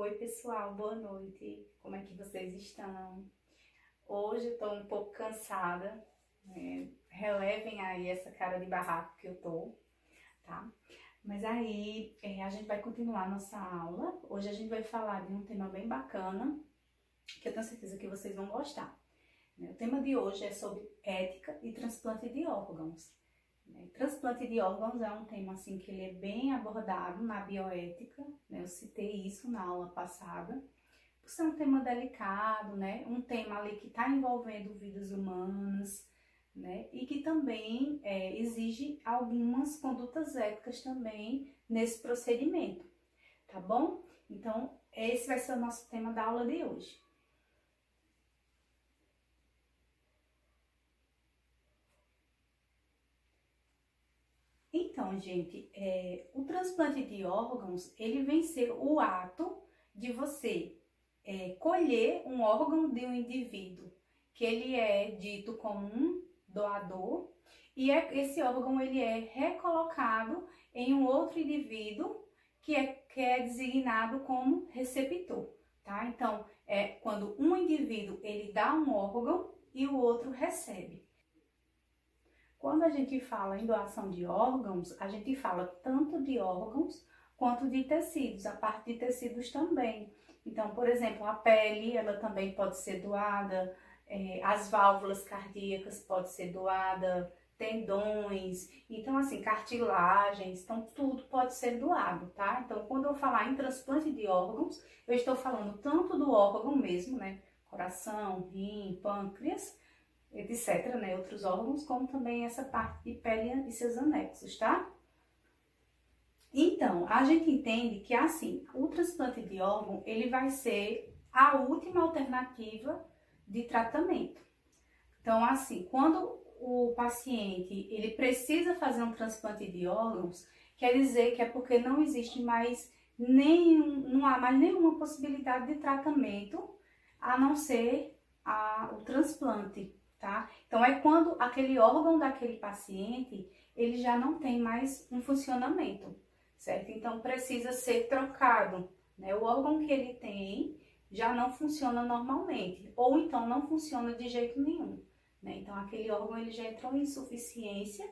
Oi pessoal, boa noite, como é que vocês estão? Hoje eu tô um pouco cansada, relevem aí essa cara de barraco que eu tô, tá? Mas aí a gente vai continuar nossa aula. Hoje a gente vai falar de um tema bem bacana, que eu tenho certeza que vocês vão gostar. O tema de hoje é sobre ética e transplante de órgãos. Transplante de órgãos é um tema assim que ele é bem abordado na bioética, né? Eu citei isso na aula passada, por ser um tema delicado, né? Um tema ali que está envolvendo vidas humanas, né? E que também exige algumas condutas éticas também nesse procedimento, tá bom? Então, esse vai ser o nosso tema da aula de hoje. Então, gente, o transplante de órgãos, ele vem ser o ato de você colher um órgão de um indivíduo, que ele é dito como um doador, e esse órgão ele é recolocado em um outro indivíduo que é designado como receptor, tá? Então, quando um indivíduo ele dá um órgão e o outro recebe. Quando a gente fala em doação de órgãos, a gente fala tanto de órgãos quanto de tecidos, a parte de tecidos também. Então, por exemplo, a pele, ela também pode ser doada, as válvulas cardíacas pode ser doada, tendões, então assim, cartilagens, então tudo pode ser doado, tá? Então, quando eu falar em transplante de órgãos, eu estou falando tanto do órgão mesmo, né? Coração, rim, pâncreas, etc, né, outros órgãos, como também essa parte de pele e seus anexos, tá? Então, a gente entende que, assim, o transplante de órgão, ele vai ser a última alternativa de tratamento. Então, assim, quando o paciente, ele precisa fazer um transplante de órgãos, quer dizer que é porque não existe mais não há mais nenhuma possibilidade de tratamento, a não ser o transplante. Tá? Então, é quando aquele órgão daquele paciente, ele já não tem mais um funcionamento, certo? Então, precisa ser trocado, né? O órgão que ele tem já não funciona normalmente, ou então não funciona de jeito nenhum, né? Então, aquele órgão ele já entrou em insuficiência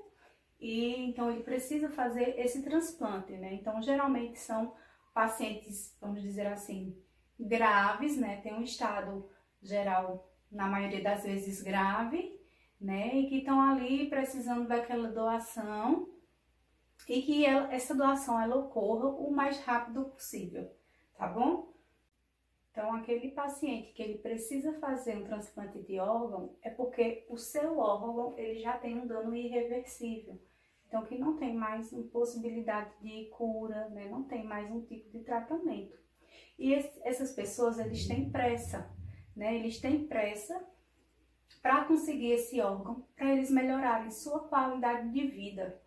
e então ele precisa fazer esse transplante, né? Então, geralmente são pacientes, vamos dizer assim, graves, né? Tem um estado geral na maioria das vezes grave, né, e que estão ali precisando daquela doação e que essa doação ela ocorra o mais rápido possível, tá bom? Então, aquele paciente que ele precisa fazer um transplante de órgão é porque o seu órgão ele já tem um dano irreversível, então que não tem mais uma possibilidade de cura, né, não tem mais um tipo de tratamento. E essas pessoas eles têm pressa, né? Eles têm pressa para conseguir esse órgão, para eles melhorarem sua qualidade de vida,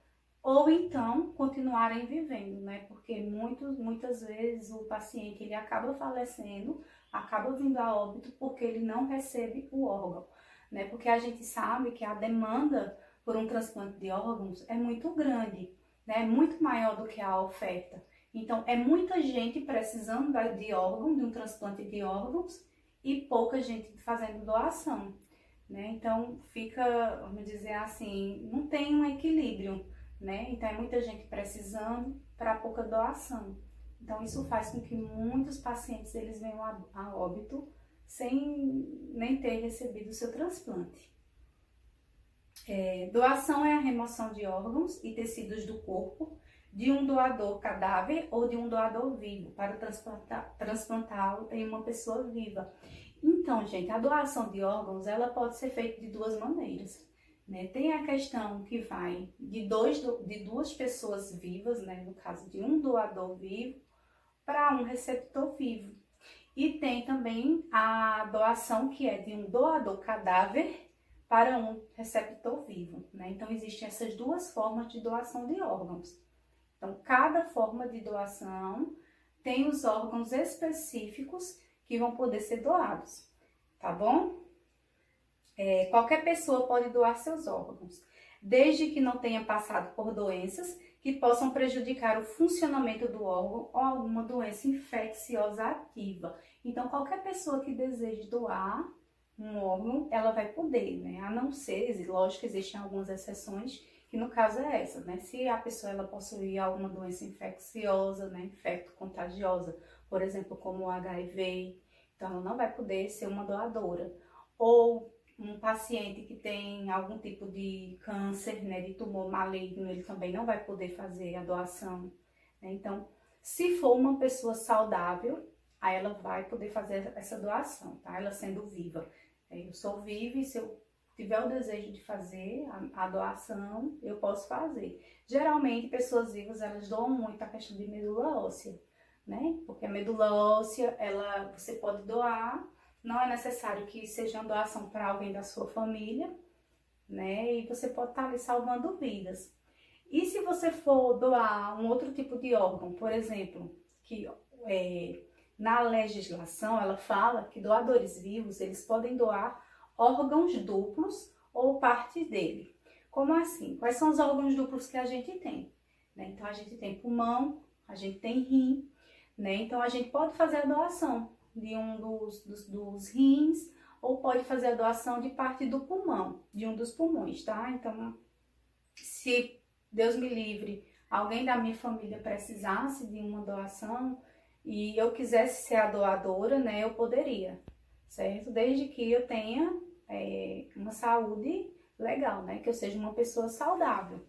ou então continuarem vivendo, né? Porque muitas vezes o paciente ele acaba falecendo, acaba vindo a óbito porque ele não recebe o órgão, né? Porque a gente sabe que a demanda por um transplante de órgãos é muito grande, né? É muito maior do que a oferta. Então, é muita gente precisando de órgão, de um transplante de órgãos, e pouca gente fazendo doação, né? Então fica, vamos dizer assim, não tem um equilíbrio, né? Então é muita gente precisando para pouca doação. Então isso faz com que muitos pacientes eles venham a óbito sem nem ter recebido o seu transplante. Doação é a remoção de órgãos e tecidos do corpo de um doador cadáver ou de um doador vivo para transplantá-lo em uma pessoa viva. Então, gente, a doação de órgãos ela pode ser feita de duas maneiras, né? Tem a questão que vai de duas pessoas vivas, né? No caso de um doador vivo para um receptor vivo. E tem também a doação que é de um doador cadáver para um receptor vivo, né? Então, existem essas duas formas de doação de órgãos. Então, cada forma de doação tem os órgãos específicos que vão poder ser doados, tá bom? Qualquer pessoa pode doar seus órgãos, desde que não tenha passado por doenças que possam prejudicar o funcionamento do órgão ou alguma doença infecciosa ativa. Então, qualquer pessoa que deseje doar um órgão, ela vai poder, né? A não ser, lógico que existem algumas exceções, que no caso é essa, né? Se a pessoa ela possuir alguma doença infecciosa, né? Infecto-contagiosa, por exemplo, como o HIV, então ela não vai poder ser uma doadora. Ou um paciente que tem algum tipo de câncer, né, de tumor maligno, ele também não vai poder fazer a doação, né? Então, se for uma pessoa saudável, aí ela vai poder fazer essa doação, tá? Ela sendo viva. Eu sou viva e se eu tiver o desejo de fazer a doação, eu posso fazer. Geralmente, pessoas vivas, elas doam muito a questão de medula óssea, né? Porque a medula óssea, você pode doar. Não é necessário que seja uma doação para alguém da sua família, né? E você pode estar ali salvando vidas. E se você for doar um outro tipo de órgão, por exemplo, que na legislação ela fala que doadores vivos, eles podem doar órgãos duplos ou parte dele. Como assim? Quais são os órgãos duplos que a gente tem? Né? Então, a gente tem pulmão, a gente tem rim, né? Então, a gente pode fazer a doação de um dos rins, ou pode fazer a doação de parte do pulmão, de um dos pulmões, tá? Então, se Deus me livre, alguém da minha família precisasse de uma doação e eu quisesse ser a doadora, né, eu poderia, certo? Desde que eu tenha uma saúde legal, né, que eu seja uma pessoa saudável.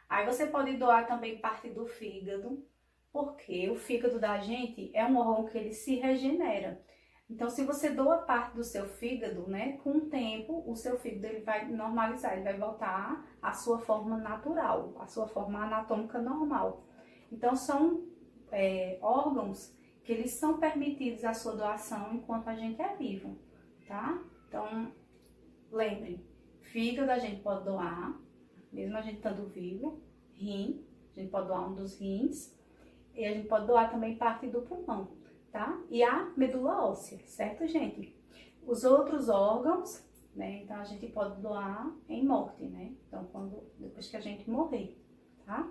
Aí você pode doar também parte do fígado, porque o fígado da gente é um órgão que ele se regenera. Então, se você doa parte do seu fígado, né, com o tempo, o seu fígado ele vai normalizar, ele vai voltar à sua forma natural, à sua forma anatômica normal. Então, são órgãos que eles são permitidos a sua doação enquanto a gente é vivo, tá? Então, lembre, fígado a gente pode doar, mesmo a gente estando vivo, rim, a gente pode doar um dos rins, e a gente pode doar também parte do pulmão, tá? E a medula óssea, certo, gente? Os outros órgãos, né? Então, a gente pode doar em morte, né? Então, depois que a gente morrer, tá?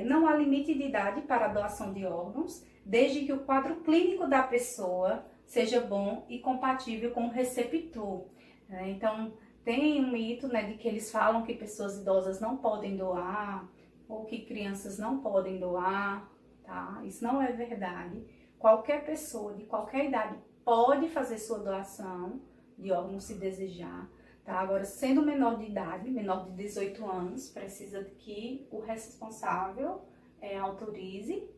Não há limite de idade para a doação de órgãos, desde que o quadro clínico da pessoa seja bom e compatível com o receptor, né? Então, tem um mito, né, de que eles falam que pessoas idosas não podem doar, ou que crianças não podem doar, tá? Isso não é verdade. Qualquer pessoa de qualquer idade pode fazer sua doação de órgãos se desejar, tá? Agora, sendo menor de idade, menor de 18 anos, precisa que o responsável autorize.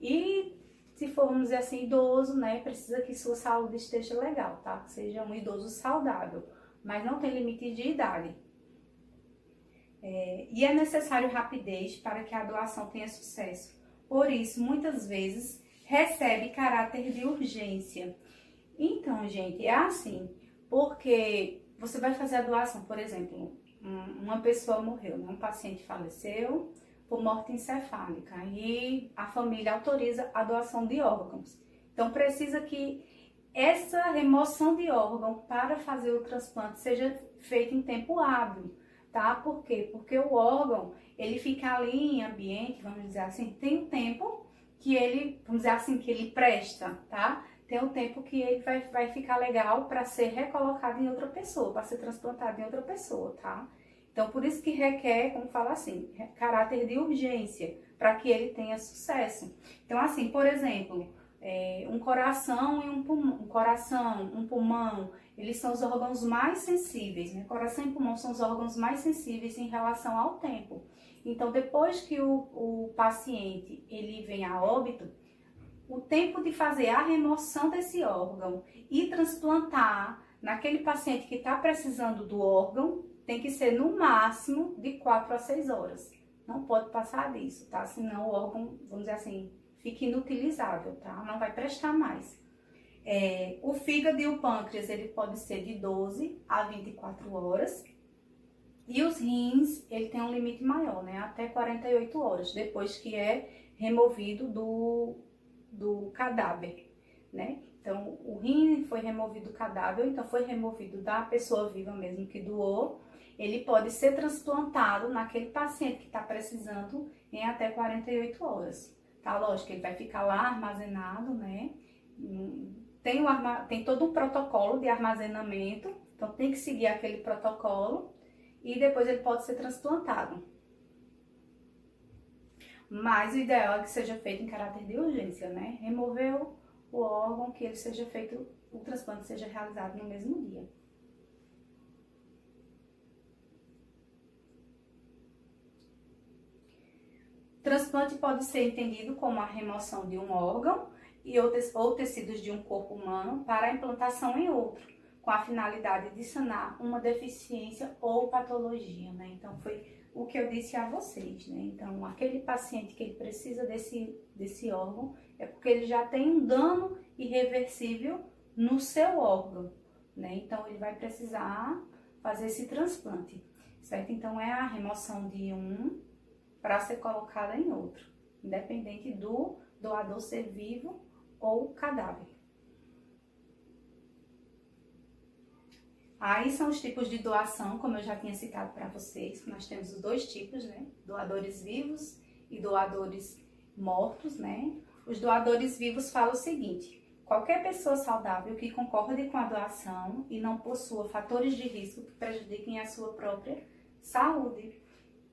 E se for, vamos dizer assim, idoso, né, precisa que sua saúde esteja legal, tá? Que seja um idoso saudável, mas não tem limite de idade. E é necessário rapidez para que a doação tenha sucesso. Por isso, muitas vezes, recebe caráter de urgência. Então, gente, é assim, porque você vai fazer a doação, por exemplo, uma pessoa morreu, né? Um paciente faleceu por morte encefálica e a família autoriza a doação de órgãos. Então, precisa que essa remoção de órgão para fazer o transplante seja feita em tempo hábil. Tá? Por quê? Porque o órgão, ele fica ali em ambiente, vamos dizer assim, tem um tempo que ele, vamos dizer assim, que ele presta, tá? Tem um tempo que ele vai ficar legal para ser recolocado em outra pessoa, para ser transplantado em outra pessoa, tá? Então, por isso que requer, como fala assim, caráter de urgência, para que ele tenha sucesso. Então, assim, por exemplo, um coração e um pulmão, eles são os órgãos mais sensíveis, né? Coração e pulmão são os órgãos mais sensíveis em relação ao tempo. Então, depois que o paciente ele vem a óbito, o tempo de fazer a remoção desse órgão e transplantar naquele paciente que está precisando do órgão tem que ser no máximo de 4 a 6 horas. Não pode passar disso, tá? Senão o órgão, vamos dizer assim, fica inutilizável, tá? Não vai prestar mais. O fígado e o pâncreas, ele pode ser de 12 a 24 horas. E os rins, ele tem um limite maior, né? Até 48 horas, depois que é removido do cadáver, né? Então, o rim foi removido do cadáver, então foi removido da pessoa viva mesmo que doou. ele pode ser transplantado naquele paciente que está precisando em até 48 horas. Tá? Lógico, ele vai ficar lá armazenado, né? Tem todo um protocolo de armazenamento, então tem que seguir aquele protocolo e depois ele pode ser transplantado. Mas o ideal é que seja feito em caráter de urgência, né? Removeu o órgão, que ele seja feito, o transplante seja realizado no mesmo dia. Transplante pode ser entendido como a remoção de um órgão ou tecidos de um corpo humano para a implantação em outro, com a finalidade de sanar uma deficiência ou patologia, né? Então, foi o que eu disse a vocês, né? Então, aquele paciente que ele precisa desse órgão é porque ele já tem um dano irreversível no seu órgão, né? Então, ele vai precisar fazer esse transplante, certo? Então, é a remoção de um para ser colocada em outro, independente do doador ser vivo ou cadáver. Aí são os tipos de doação, como eu já tinha citado para vocês, nós temos os dois tipos, né? Doadores vivos e doadores mortos, né? Os doadores vivos falam o seguinte: qualquer pessoa saudável que concorde com a doação e não possua fatores de risco que prejudiquem a sua própria saúde.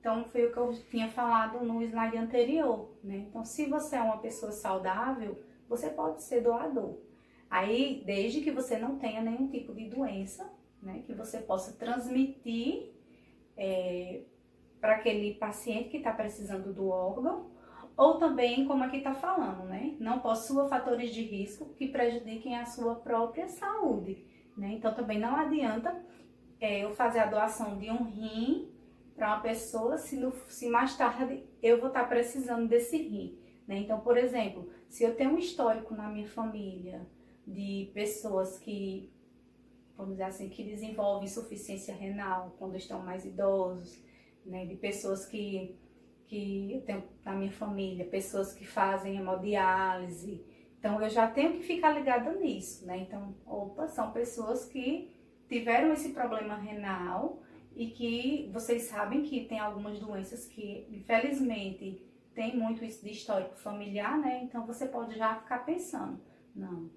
Então, foi o que eu tinha falado no slide anterior, né? Então, se você é uma pessoa saudável, você pode ser doador. Aí, desde que você não tenha nenhum tipo de doença, né, que você possa transmitir para aquele paciente que está precisando do órgão, ou também, como aqui está falando, né, não possua fatores de risco que prejudiquem a sua própria saúde, né? Então, também não adianta eu fazer a doação de um rim para uma pessoa se mais tarde eu vou estar precisando desse rim, né? Então, por exemplo, se eu tenho um histórico na minha família de pessoas que, vamos dizer assim, que desenvolvem insuficiência renal quando estão mais idosos, né? De pessoas que eu tenho na minha família, pessoas que fazem hemodiálise. Então, eu já tenho que ficar ligada nisso, né? Então, são pessoas que tiveram esse problema renal e que vocês sabem que tem algumas doenças que, infelizmente, tem muito isso de histórico familiar, né? Então, você pode já ficar pensando, não,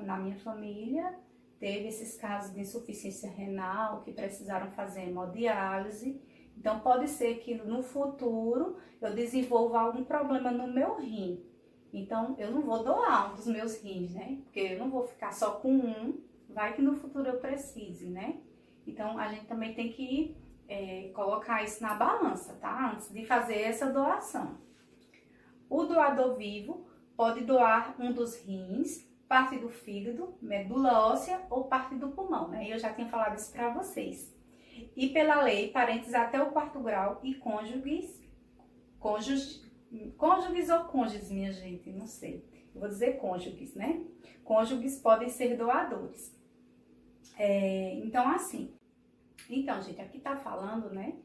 na minha família teve esses casos de insuficiência renal que precisaram fazer hemodiálise. Então, pode ser que no futuro eu desenvolva algum problema no meu rim. Então, eu não vou doar um dos meus rins, né? Porque eu não vou ficar só com um, vai que no futuro eu precise, né? Então, a gente também tem que colocar isso na balança, tá? Antes de fazer essa doação. O doador vivo pode doar um dos rins, parte do fígado, medula óssea ou parte do pulmão, né? Eu já tinha falado isso para vocês. E pela lei, parentes até o 4º grau e cônjuges ou cônjuges, minha gente, não sei. Eu vou dizer cônjuges, né? Cônjuges podem ser doadores. Então, assim. Então, gente, aqui tá falando, né?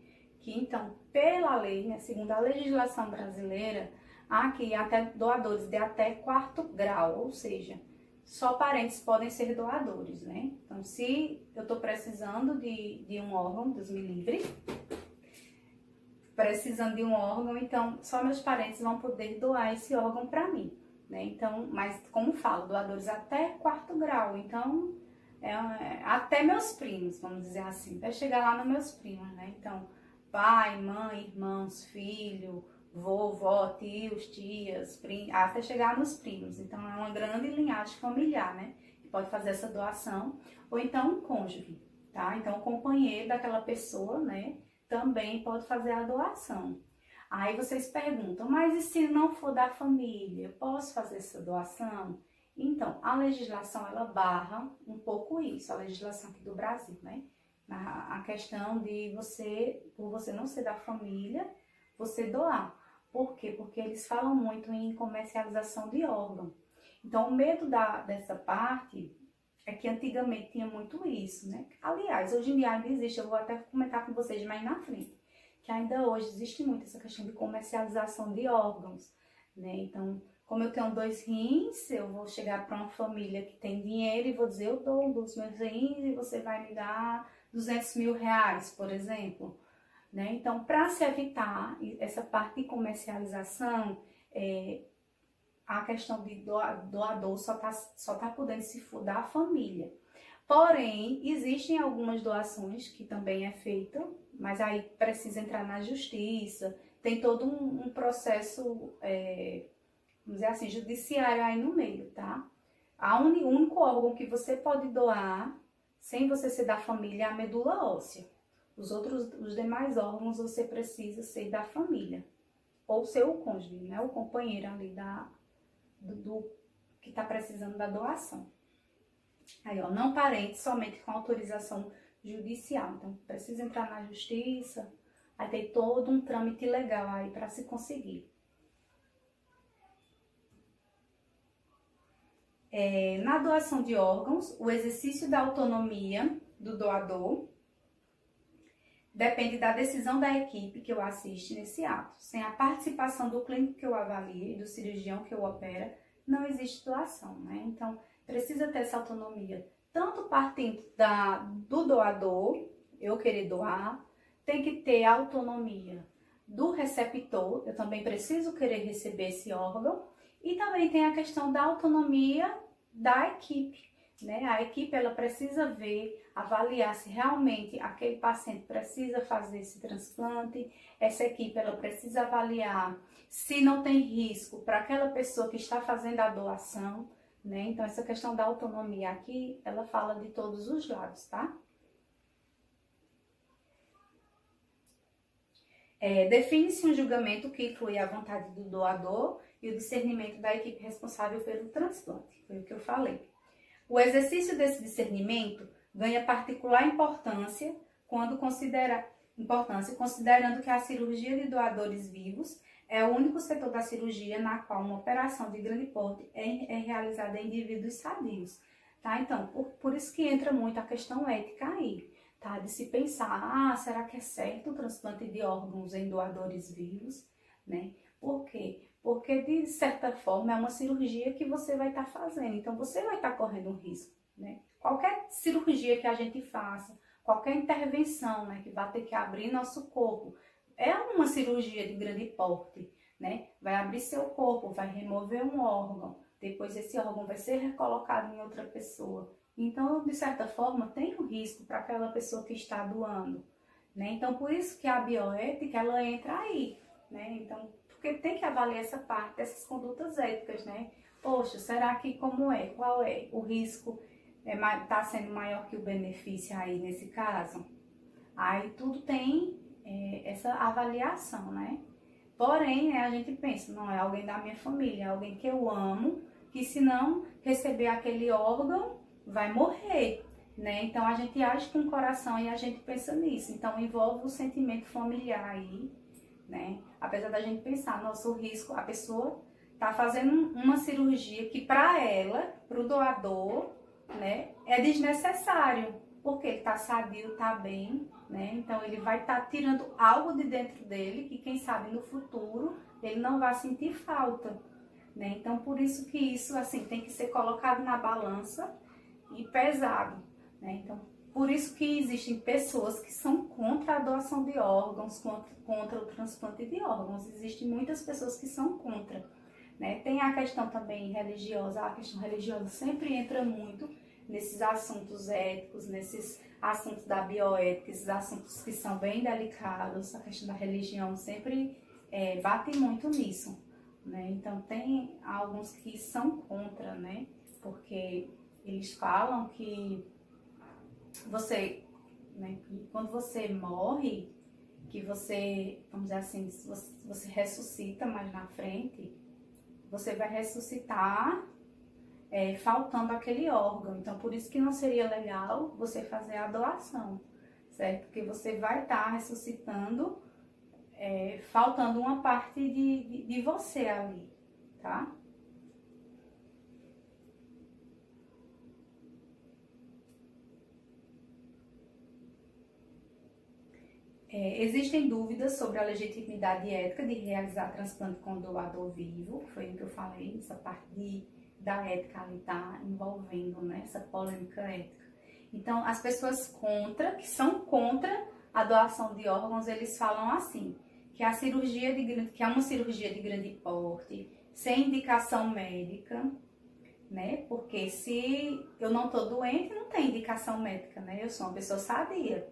Que, então, pela lei, né, segundo a legislação brasileira, há aqui até doadores de até 4º grau, ou seja, só parentes podem ser doadores, né? Então, se eu tô precisando de um órgão, Deus me livre, precisando de um órgão, então só meus parentes vão poder doar esse órgão para mim, né? Então, mas como falo, doadores até 4º grau, então até meus primos, vamos dizer assim, até chegar lá nos meus primos, né? Então, pai, mãe, irmãos, filho, vovó, tios, tias, até chegar nos primos. Então, é uma grande linhagem familiar, né? Que pode fazer essa doação, ou então um cônjuge, tá? Então, o companheiro daquela pessoa, né? Também pode fazer a doação. Aí vocês perguntam, mas e se não for da família, eu posso fazer essa doação? Então, a legislação, ela barra um pouco isso, a legislação aqui do Brasil, né? A questão de por você não ser da família, você doar. Por quê? Porque eles falam muito em comercialização de órgão. Então, o medo dessa parte é que antigamente tinha muito isso, né? Aliás, hoje em dia ainda existe, eu vou até comentar com vocês mais na frente, que ainda hoje existe muito essa questão de comercialização de órgãos, né? Então, como eu tenho 2 rins, eu vou chegar para uma família que tem dinheiro e vou dizer, eu dou um dos meus rins e você vai me dar 200 mil reais, por exemplo, né? Então, para se evitar essa parte de comercialização, a questão de doador só tá podendo se for da família. Porém, existem algumas doações que também é feita, mas aí precisa entrar na justiça, tem todo um processo, vamos dizer assim, judiciário aí no meio, tá? O único órgão que você pode doar, sem você ser da família, é a medula óssea. Os demais órgãos você precisa ser da família, ou ser o cônjuge, né? O companheiro ali que está precisando da doação. Aí, ó, não parente, somente com autorização judicial. Então, precisa entrar na justiça, aí tem todo um trâmite legal aí para se conseguir. Na doação de órgãos, o exercício da autonomia do doador depende da decisão da equipe que o assiste nesse ato. Sem a participação do clínico que o avalia e do cirurgião que o opera, não existe doação, né? Então, precisa ter essa autonomia, tanto partindo do doador, eu querer doar, tem que ter a autonomia do receptor, eu também preciso querer receber esse órgão, e também tem a questão da autonomia da equipe, né? A equipe, ela precisa ver, avaliar se realmente aquele paciente precisa fazer esse transplante, essa equipe, ela precisa avaliar se não tem risco para aquela pessoa que está fazendo a doação, né? Então, essa questão da autonomia aqui, ela fala de todos os lados, tá? Define-se um julgamento que inclui a vontade do doador e o discernimento da equipe responsável pelo transplante, foi o que eu falei. O exercício desse discernimento ganha particular importância considerando que a cirurgia de doadores vivos é o único setor da cirurgia na qual uma operação de grande porte é realizada em indivíduos sadios, tá? Então, por isso que entra muito a questão ética aí, tá? De se pensar, será que é certo o transplante de órgãos em doadores vivos, né? Por quê? Porque, de certa forma, é uma cirurgia que você vai estar fazendo, então você vai estar correndo um risco, né? Qualquer cirurgia que a gente faça, qualquer intervenção, né, que vai ter que abrir nosso corpo, é uma cirurgia de grande porte, né? Vai abrir seu corpo, vai remover um órgão, depois esse órgão vai ser recolocado em outra pessoa. Então, de certa forma, tem um risco para aquela pessoa que está doando, né? Então, por isso que a bioética, ela entra aí, né? Então, porque tem que avaliar essa parte dessas condutas éticas, né? Poxa, será que como é? Qual é? O risco está sendo maior que o benefício aí nesse caso? Aí tudo tem essa avaliação, né? Porém, a gente pensa, não é alguém da minha família, é alguém que eu amo, que se não receber aquele órgão, vai morrer, né? Então, a gente age com o coração e a gente pensa nisso. Então, envolve o sentimento familiar aí, né? Apesar da gente pensar, nosso risco, a pessoa tá fazendo uma cirurgia que para ela, para o doador, né, é desnecessário, porque ele tá sadio, tá bem, né? Então ele vai estar tirando algo de dentro dele que quem sabe no futuro ele não vai sentir falta, né? Então por isso que isso assim tem que ser colocado na balança e pesado, né? Então por isso que existem pessoas que são contra a doação de órgãos, contra o transplante de órgãos. Existem muitas pessoas que são contra, né? Tem a questão também religiosa, a questão religiosa sempre entra muito nesses assuntos éticos, nesses assuntos da bioética, esses assuntos que são bem delicados, a questão da religião sempre bate muito nisso, né? Então tem alguns que são contra, né? Porque eles falam que você, né, que quando você morre, que você, vamos dizer assim, você ressuscita mais na frente, você vai ressuscitar faltando aquele órgão. Então, por isso que não seria legal você fazer a doação, certo? Porque você vai estar ressuscitando, faltando uma parte de você ali, tá? Existem dúvidas sobre a legitimidade ética de realizar transplante com doador vivo, foi o que eu falei, essa parte da ética ali está envolvendo, né, essa polêmica ética. Então, as pessoas que são contra a doação de órgãos, eles falam assim, que que é uma cirurgia de grande porte, sem indicação médica, né? Porque se eu não tô doente, não tem indicação médica, né? Eu sou uma pessoa sadia.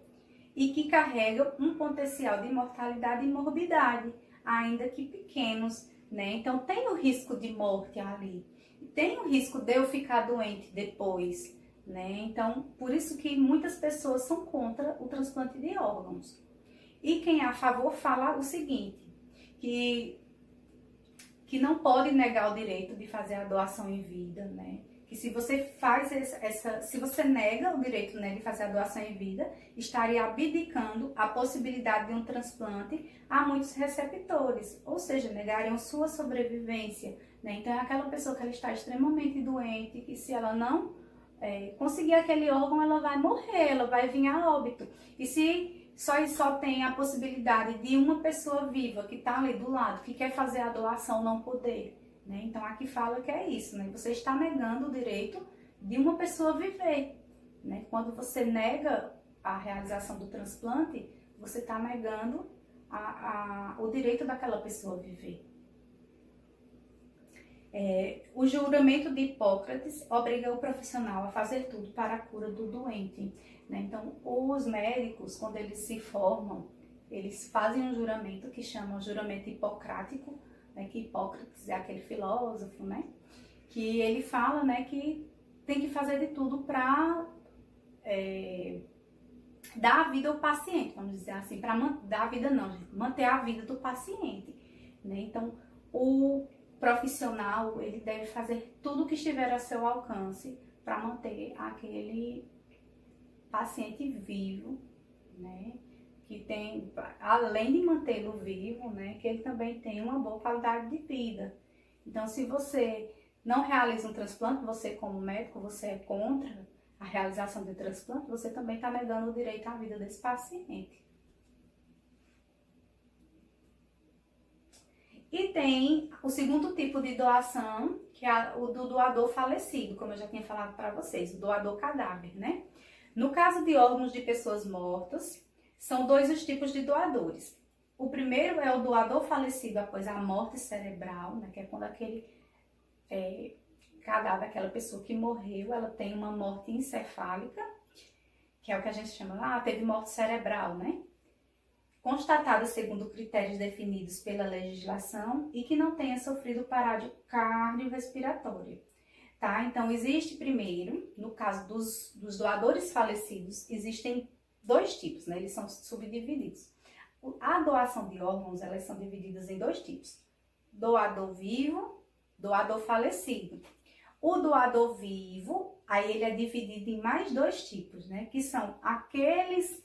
E que carrega um potencial de mortalidade e morbidade, ainda que pequenos, né? Então, tem o risco de morte ali. Tem o risco de eu ficar doente depois, né? Então, por isso que muitas pessoas são contra o transplante de órgãos. E quem é a favor fala o seguinte, que não pode negar o direito de fazer a doação em vida, né? Que se você faz se você nega o direito, né, de fazer a doação em vida, estaria abdicando a possibilidade de um transplante a muitos receptores, ou seja, negariam sua sobrevivência, né? Então é aquela pessoa que ela está extremamente doente, que se ela não conseguir aquele órgão, ela vai morrer, ela vai vir a óbito. E se só tem a possibilidade de uma pessoa viva que está ali do lado, que quer fazer a doação, não poder, né? Então aqui fala que é isso, né? Você está negando o direito de uma pessoa viver, né? Quando você nega a realização do transplante, você está negando o direito daquela pessoa viver. O juramento de Hipócrates obriga o profissional a fazer tudo para a cura do doente, né? Então, os médicos, quando eles se formam, eles fazem um juramento que chama juramento hipocrático, né? Que Hipócrates é aquele filósofo, né? Que ele fala, né, que tem que fazer de tudo para dar a vida ao paciente, vamos dizer assim, para dar a vida não, gente, manter a vida do paciente, né? Então, o profissional, ele deve fazer tudo o que estiver a seu alcance para manter aquele paciente vivo, né? Que tem, além de mantê-lo vivo, né, que ele também tem uma boa qualidade de vida. Então, se você não realiza um transplante, você como médico, você é contra a realização de transplante, você também está negando o direito à vida desse paciente. E tem o segundo tipo de doação, que é o do doador falecido, como eu já tinha falado para vocês, o doador cadáver, né? No caso de órgãos de pessoas mortas, são dois os tipos de doadores. O primeiro é o doador falecido após a morte cerebral, né? Que é quando aquele cadáver, aquela pessoa que morreu, ela tem uma morte encefálica, que é o que a gente chama, teve morte cerebral, né? Constatada segundo critérios definidos pela legislação e que não tenha sofrido parada cardiorrespiratória, tá? Então, existe primeiro, no caso dos doadores falecidos, existem dois tipos, né? Eles são subdivididos. A doação de órgãos, elas são divididas em dois tipos. Doador vivo, doador falecido. O doador vivo, aí ele é dividido em mais dois tipos, né? Que são aqueles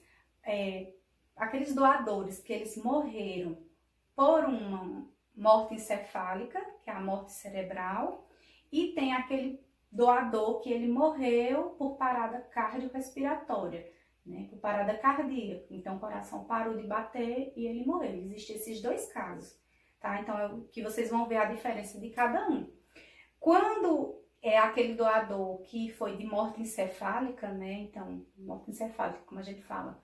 doadores que eles morreram por uma morte encefálica, que é a morte cerebral, e tem aquele doador que ele morreu por parada cardiorrespiratória, né? Por parada cardíaca. Então, o coração parou de bater e ele morreu. Existem esses dois casos, tá? Então, que vocês vão ver a diferença de cada um. Quando é aquele doador que foi de morte encefálica, né? Então, morte encefálica, como a gente fala,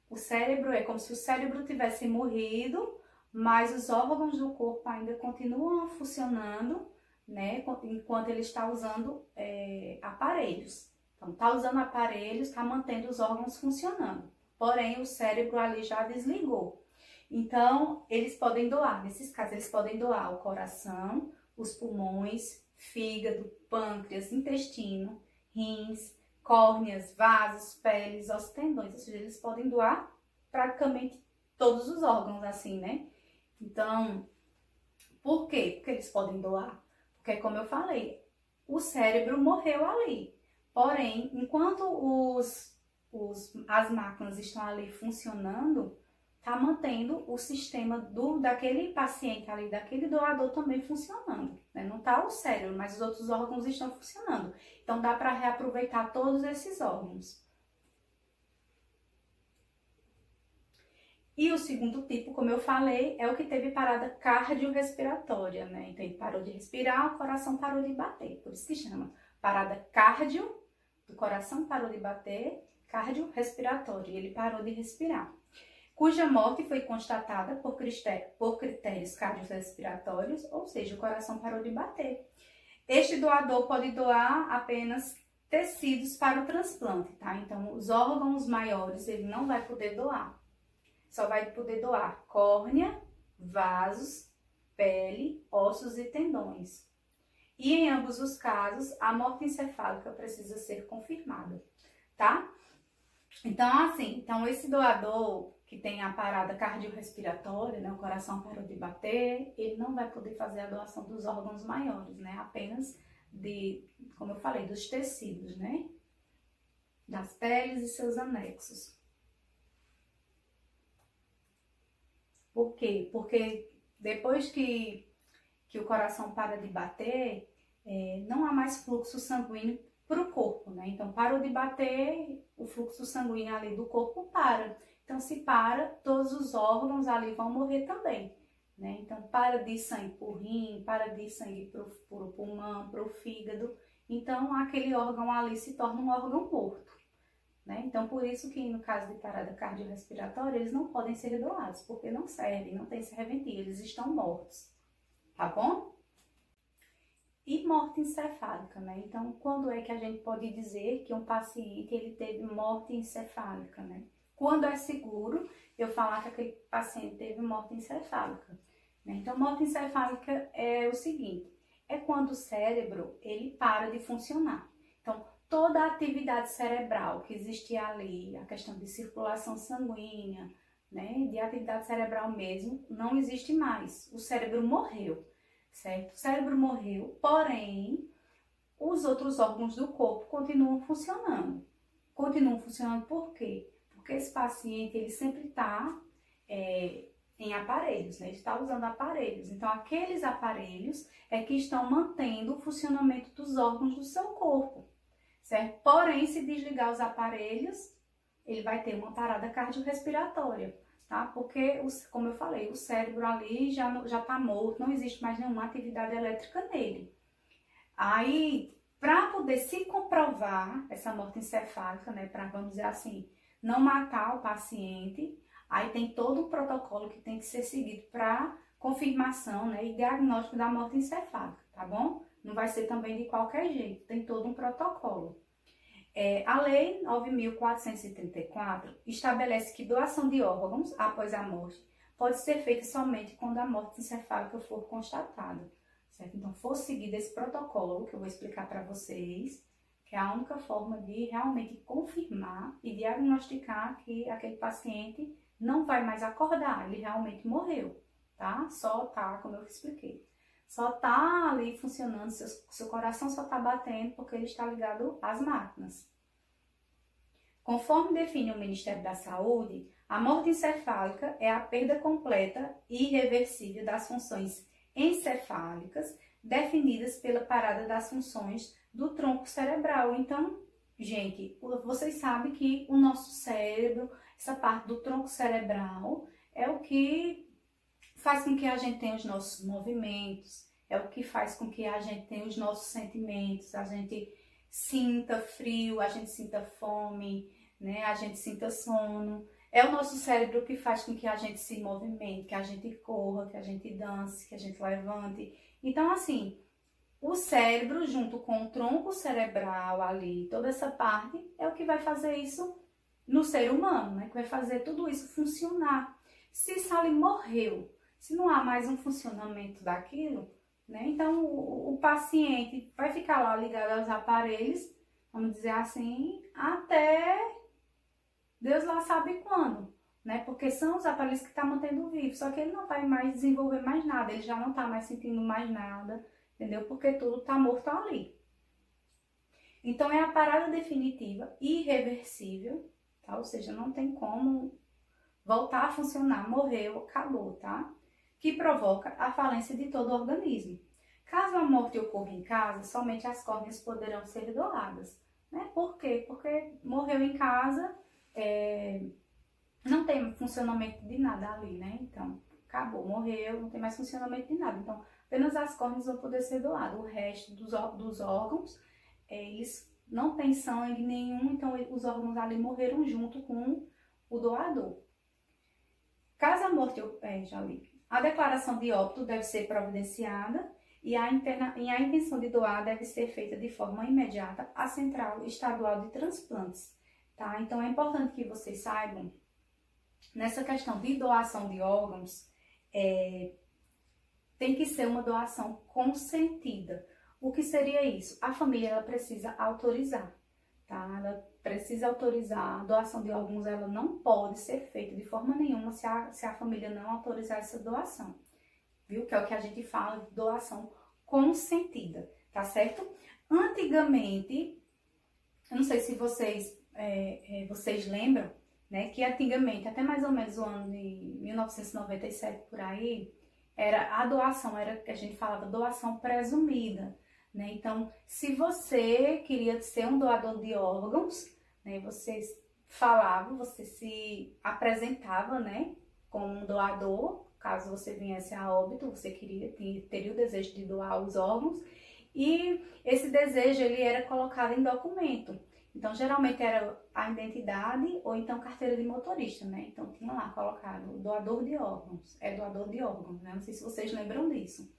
o cérebro é como se o cérebro tivesse morrido, mas os órgãos do corpo ainda continuam funcionando, né? Enquanto ele está usando aparelhos. Então, está usando aparelhos, está mantendo os órgãos funcionando. Porém, o cérebro ali já desligou. Então, eles podem doar. Nesses casos, eles podem doar o coração, os pulmões, fígado, pâncreas, intestino, rins, córneas, vasos, peles, ossos, tendões, ou seja, eles podem doar praticamente todos os órgãos, assim, né? Então, por quê? Porque eles podem doar? Porque, como eu falei, o cérebro morreu ali. Porém, enquanto as máquinas estão ali funcionando, tá mantendo o sistema daquele paciente ali, daquele doador também funcionando, né? Não tá o cérebro, mas os outros órgãos estão funcionando. Então, dá para reaproveitar todos esses órgãos. E o segundo tipo, como eu falei, é o que teve parada cardiorrespiratória, né? Então, ele parou de respirar, o coração parou de bater, por isso que chama parada cardio do coração parou de bater, cardiorrespiratório, ele parou de respirar, cuja morte foi constatada por critérios cardiorrespiratórios, ou seja, o coração parou de bater. Este doador pode doar apenas tecidos para o transplante, tá? Então, os órgãos maiores ele não vai poder doar. Só vai poder doar córnea, vasos, pele, ossos e tendões. E em ambos os casos, a morte encefálica precisa ser confirmada, tá? Então, assim, esse doador que tem a parada cardiorrespiratória, né, o coração parou de bater, ele não vai poder fazer a doação dos órgãos maiores, né? Apenas como eu falei, dos tecidos, né? Das peles e seus anexos. Por quê? Porque depois que o coração para de bater, não há mais fluxo sanguíneo para o corpo, né? Então, parou de bater, o fluxo sanguíneo ali do corpo para. Então, se para, todos os órgãos ali vão morrer também, né? Então, para de ir sangue para o rim, para de ir sangue para o pulmão, para o fígado. Então, aquele órgão ali se torna um órgão morto, né? Então, por isso que no caso de parada cardiorrespiratória, eles não podem ser doados, porque não servem, não tem serventia, eles estão mortos, tá bom? E morte encefálica, né? Então, quando é que a gente pode dizer que um paciente ele teve morte encefálica, né? Quando é seguro eu falar que aquele paciente teve morte encefálica, né? Então, morte encefálica é o seguinte, é quando o cérebro ele para de funcionar. Então, toda a atividade cerebral que existia ali, a questão de circulação sanguínea, né, de atividade cerebral mesmo, não existe mais. O cérebro morreu, certo? O cérebro morreu, porém, os outros órgãos do corpo continuam funcionando. Continuam funcionando por quê? Porque esse paciente, ele sempre está em aparelhos, né? Ele está usando aparelhos. Então, aqueles aparelhos é que estão mantendo o funcionamento dos órgãos do seu corpo, certo? Porém, se desligar os aparelhos, ele vai ter uma parada cardiorrespiratória, tá? Porque, como eu falei, o cérebro ali já está morto, não existe mais nenhuma atividade elétrica nele. Aí, para poder se comprovar essa morte encefálica, né, para, vamos dizer assim, não matar o paciente, aí tem todo um protocolo que tem que ser seguido para confirmação, né, e diagnóstico da morte encefálica, tá bom? Não vai ser também de qualquer jeito, tem todo um protocolo. A Lei 9.434 estabelece que doação de órgãos após a morte pode ser feita somente quando a morte encefálica for constatada, certo? Então, for seguido esse protocolo que eu vou explicar para vocês, que é a única forma de realmente confirmar e diagnosticar que aquele paciente não vai mais acordar, ele realmente morreu, tá? Só tá, como eu expliquei, só tá ali funcionando, seu coração só tá batendo porque ele está ligado às máquinas. Conforme define o Ministério da Saúde, a morte encefálica é a perda completa e irreversível das funções encefálicas definidas pela parada das funções do tronco cerebral. Então, gente, vocês sabem que o nosso cérebro, essa parte do tronco cerebral, é o que faz com que a gente tenha os nossos movimentos, é o que faz com que a gente tenha os nossos sentimentos, a gente sinta frio, a gente sinta fome, né? A gente sinta sono. É o nosso cérebro que faz com que a gente se movimente, que a gente corra, que a gente dance, que a gente levante. Então, assim, o cérebro junto com o tronco cerebral ali, toda essa parte, é o que vai fazer isso no ser humano, né? Que vai fazer tudo isso funcionar. Se isso ali morreu, se não há mais um funcionamento daquilo, né? Então, o paciente vai ficar lá ligado aos aparelhos, vamos dizer assim, até Deus lá sabe quando, né? Porque são os aparelhos que estão mantendo vivo, só que ele não vai mais desenvolver mais nada, ele já não está mais sentindo mais nada, entendeu? Porque tudo está morto ali. Então, é a parada definitiva, irreversível, tá? Ou seja, não tem como voltar a funcionar, morreu, acabou, tá? Que provoca a falência de todo o organismo. Caso a morte ocorra em casa, somente as córneas poderão ser doadas, né? Por quê? Porque morreu em casa, não tem funcionamento de nada ali, né? Então, acabou, morreu, não tem mais funcionamento de nada. Então, apenas as córneas vão poder ser doadas. O resto dos órgãos, eles não tem sangue nenhum, então os órgãos ali morreram junto com o doador. Caso a morte, já li. A declaração de óbito deve ser providenciada e a intenção de doar deve ser feita de forma imediata à Central Estadual de Transplantes, tá? Então é importante que vocês saibam, nessa questão de doação de órgãos, tem que ser uma doação consentida. O que seria isso? A família ela precisa autorizar, tá? Ela precisa autorizar. A doação de órgãos ela não pode ser feita de forma nenhuma se a família não autorizar essa doação, viu? Que é o que a gente fala de doação consentida, tá certo? Antigamente, eu não sei se vocês lembram, né, que antigamente, até mais ou menos o ano de 1997 por aí, a doação era que a gente falava doação presumida, né? Então, se você queria ser um doador de órgãos, né, você se apresentava, né, como um doador, caso você viesse a óbito, você teria o desejo de doar os órgãos, e esse desejo ele era colocado em documento. Então, geralmente era a identidade ou então carteira de motorista, né? Então, tinha lá colocado doador de órgãos, doador de órgãos, né? Não sei se vocês lembram disso,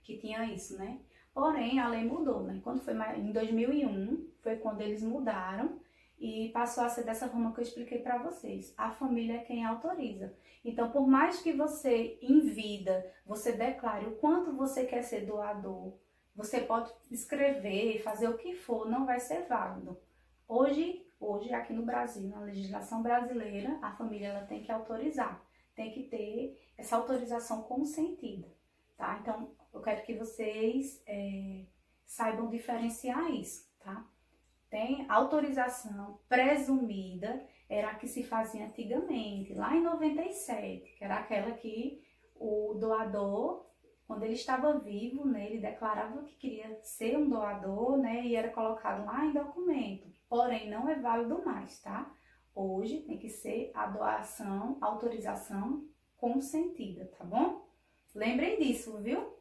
que tinha isso, né? Porém, a lei mudou, né? Quando foi em 2001, foi quando eles mudaram e passou a ser dessa forma que eu expliquei para vocês. A família é quem autoriza. Então, por mais que você, em vida, você declare o quanto você quer ser doador, você pode escrever, fazer o que for, não vai ser válido. Hoje aqui no Brasil, na legislação brasileira, a família ela tem que autorizar, tem que ter essa autorização consentida, tá? Então, eu quero que vocês saibam diferenciar isso, tá? Tem autorização presumida, era a que se fazia antigamente, lá em 97, que era aquela que o doador, quando ele estava vivo, né, ele declarava que queria ser um doador, né, e era colocado lá em documento. Porém, não é válido mais, tá? Hoje tem que ser a doação, autorização consentida, tá bom? Lembrem disso, viu?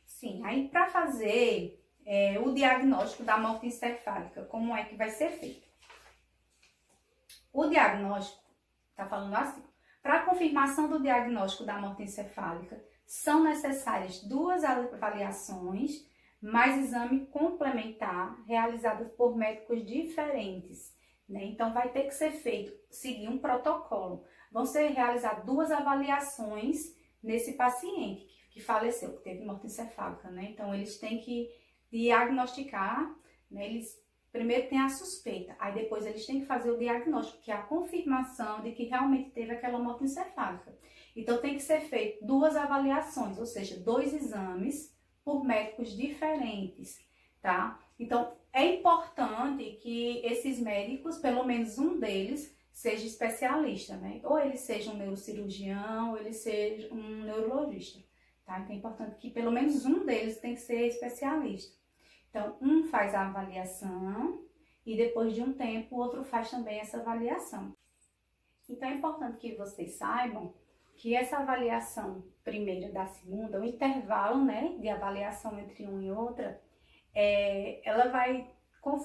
Sim, aí para fazer o diagnóstico da morte encefálica, como é que vai ser feito? O diagnóstico, tá falando assim, para a confirmação do diagnóstico da morte encefálica, são necessárias 2 avaliações, mais exame complementar, realizadas por médicos diferentes, né? Então, vai ter que ser seguir um protocolo. Vão ser realizadas 2 avaliações nesse paciente que faleceu, que teve morte encefálica, né? Então, eles têm que diagnosticar, né? Eles primeiro tem a suspeita, aí depois eles têm que fazer o diagnóstico, que é a confirmação de que realmente teve aquela morte encefálica. Então, tem que ser feito 2 avaliações, ou seja, 2 exames por médicos diferentes, tá? Então, é importante que esses médicos, pelo menos um deles, seja especialista, né? Ou ele seja um neurocirurgião, ou ele seja um neurologista, tá? Então, é importante que pelo menos um deles tem que ser especialista. Então, um faz a avaliação e depois de um tempo o outro faz também essa avaliação. Então, é importante que vocês saibam que essa avaliação primeira da segunda, o intervalo, né, de avaliação entre uma e outra, ela vai,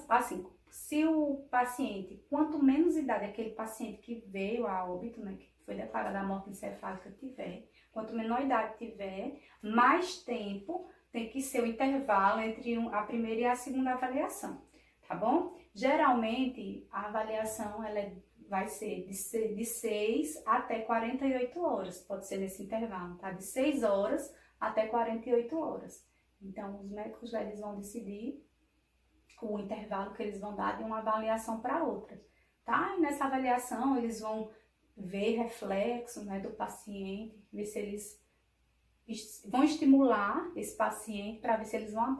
assim, se o paciente, quanto menos idade aquele paciente que veio a óbito, né, que foi declarada a morte encefálica tiver, quanto menor idade tiver, mais tempo tem que ser o intervalo entre a primeira e a segunda avaliação, tá bom? Geralmente, a avaliação vai ser de 6 até 48 horas, pode ser nesse intervalo, tá? De 6 horas até 48 horas. Então, os médicos eles vão decidir o intervalo que eles vão dar de uma avaliação para outra, tá? E nessa avaliação, eles vão ver reflexo, né, do paciente, ver se eles vão estimular esse paciente para ver se eles vão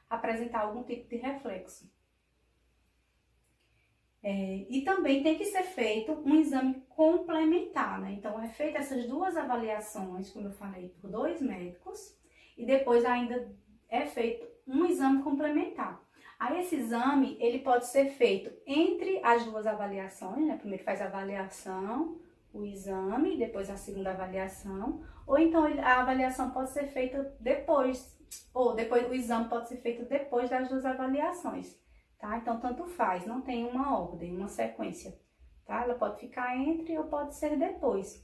apresentar algum tipo de reflexo. E também tem que ser feito um exame complementar, né? Então, é feita essas 2 avaliações, como eu falei, por 2 médicos, e depois ainda é feito um exame complementar. Aí esse exame, ele pode ser feito entre as duas avaliações, né? Primeiro faz a avaliação, o exame, depois a segunda avaliação, ou então a avaliação pode ser feita depois, ou depois o exame pode ser feito depois das duas avaliações, tá? Então tanto faz, não tem uma ordem, uma sequência, tá? Ela pode ficar entre ou pode ser depois,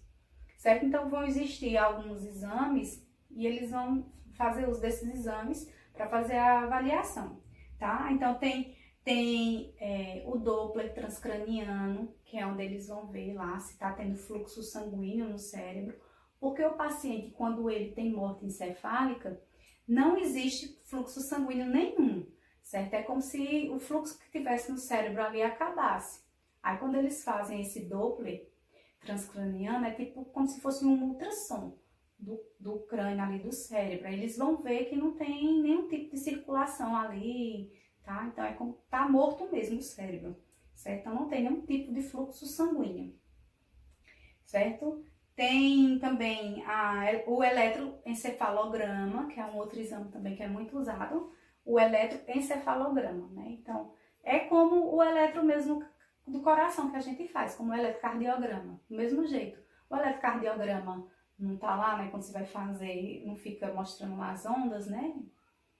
certo? Então vão existir alguns exames e eles vão fazer uso desses exames para fazer a avaliação, tá? Então tem o Doppler transcraniano, que é onde eles vão ver lá se está tendo fluxo sanguíneo no cérebro, porque o paciente, quando ele tem morte encefálica, não existe fluxo sanguíneo nenhum, certo? É como se o fluxo que tivesse no cérebro ali acabasse. Aí quando eles fazem esse Doppler transcraniano, é tipo como se fosse um ultrassom do crânio ali, do cérebro. Aí eles vão ver que não tem nenhum tipo de circulação ali, tá? Então é como tá morto mesmo o cérebro, certo? Então não tem nenhum tipo de fluxo sanguíneo, certo? Tem também o eletroencefalograma, que é um outro exame também que é muito usado, o eletroencefalograma, né? Então é como o eletro mesmo do coração que a gente faz, como o eletrocardiograma, do mesmo jeito. O eletrocardiograma não tá lá, né? Quando você vai fazer, não fica mostrando lá as ondas, né?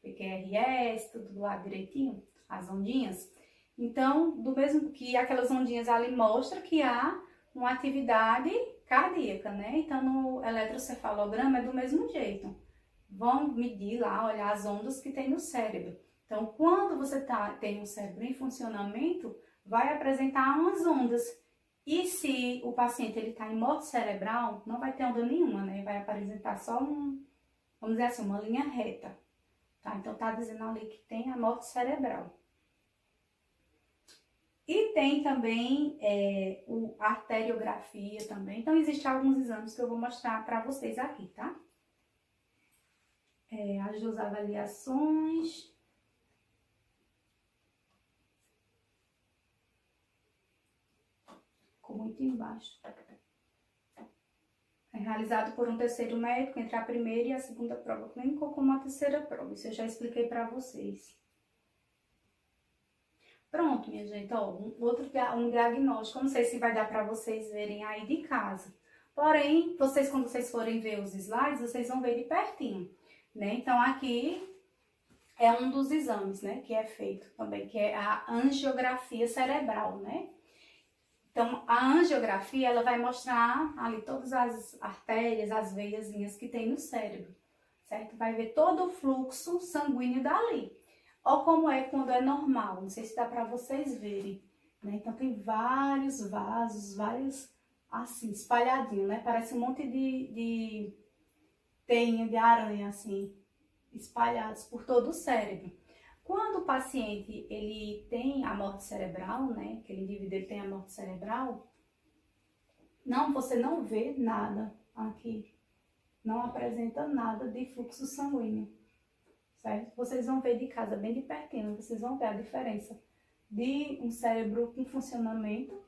PQRS, tudo lá direitinho, as ondinhas. Então, do mesmo que aquelas ondinhas ali mostra que há uma atividade cardíaca, né? Então, no eletrocefalograma é do mesmo jeito. Vão medir lá, olhar as ondas que tem no cérebro. Então, quando você tem um cérebro em funcionamento, vai apresentar umas ondas. E se o paciente ele está em morte cerebral, não vai ter onda nenhuma, né? Vai apresentar só vamos dizer assim, uma linha reta. Tá? Então, tá dizendo ali que tem a morte cerebral. E tem também a arteriografia também. Então, existem alguns exames que eu vou mostrar para vocês aqui, tá? As duas avaliações. Ficou muito embaixo. É realizado por um terceiro médico entre a primeira e a segunda prova clínica ou como a terceira prova. Isso eu já expliquei para vocês. Pronto, minha gente, ó, um diagnóstico. Eu não sei se vai dar para vocês verem aí de casa. Porém, quando vocês forem ver os slides, vocês vão ver de pertinho, né? Então, aqui é um dos exames, né, que é feito também, que é a angiografia cerebral, né? Então, a angiografia, ela vai mostrar ali todas as artérias, as veiazinhas que tem no cérebro, certo? Vai ver todo o fluxo sanguíneo dali. Olha como é quando é normal, não sei se dá para vocês verem, né? Então, tem vários vasos, vários, assim, espalhadinho, né? Parece um monte de teinha de aranha, assim, espalhados por todo o cérebro. Quando o paciente ele tem a morte cerebral, né, aquele indivíduo ele tem a morte cerebral, você não vê nada aqui, não apresenta nada de fluxo sanguíneo, certo? Vocês vão ver de casa, bem de pertinho, vocês vão ver a diferença de um cérebro com funcionamento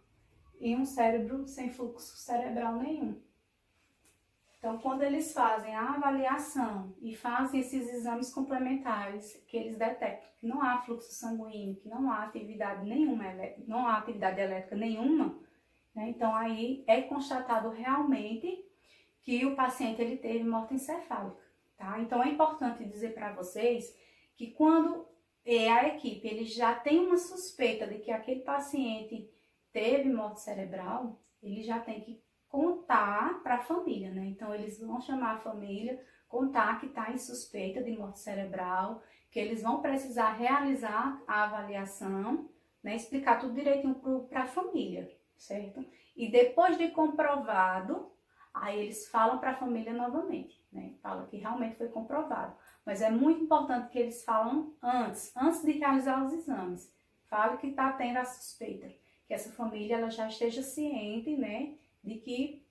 e um cérebro sem fluxo cerebral nenhum. Então, quando eles fazem a avaliação e fazem esses exames complementares, que eles detectam que não há fluxo sanguíneo, que não há atividade nenhuma, não há atividade elétrica nenhuma, né? Então, aí é constatado realmente que o paciente ele teve morte encefálica, tá? Então, é importante dizer para vocês que quando a equipe ele já tem uma suspeita de que aquele paciente teve morte cerebral, ele já tem que contar para a família, né? Então, eles vão chamar a família, contar que está em suspeita de morte cerebral, que eles vão precisar realizar a avaliação, né? Explicar tudo direitinho para a família, certo? E depois de comprovado, aí eles falam para a família novamente, né? Fala que realmente foi comprovado. Mas é muito importante que eles falam antes de realizar os exames. Fale que está tendo a suspeita, que essa família ela já esteja ciente, né? De que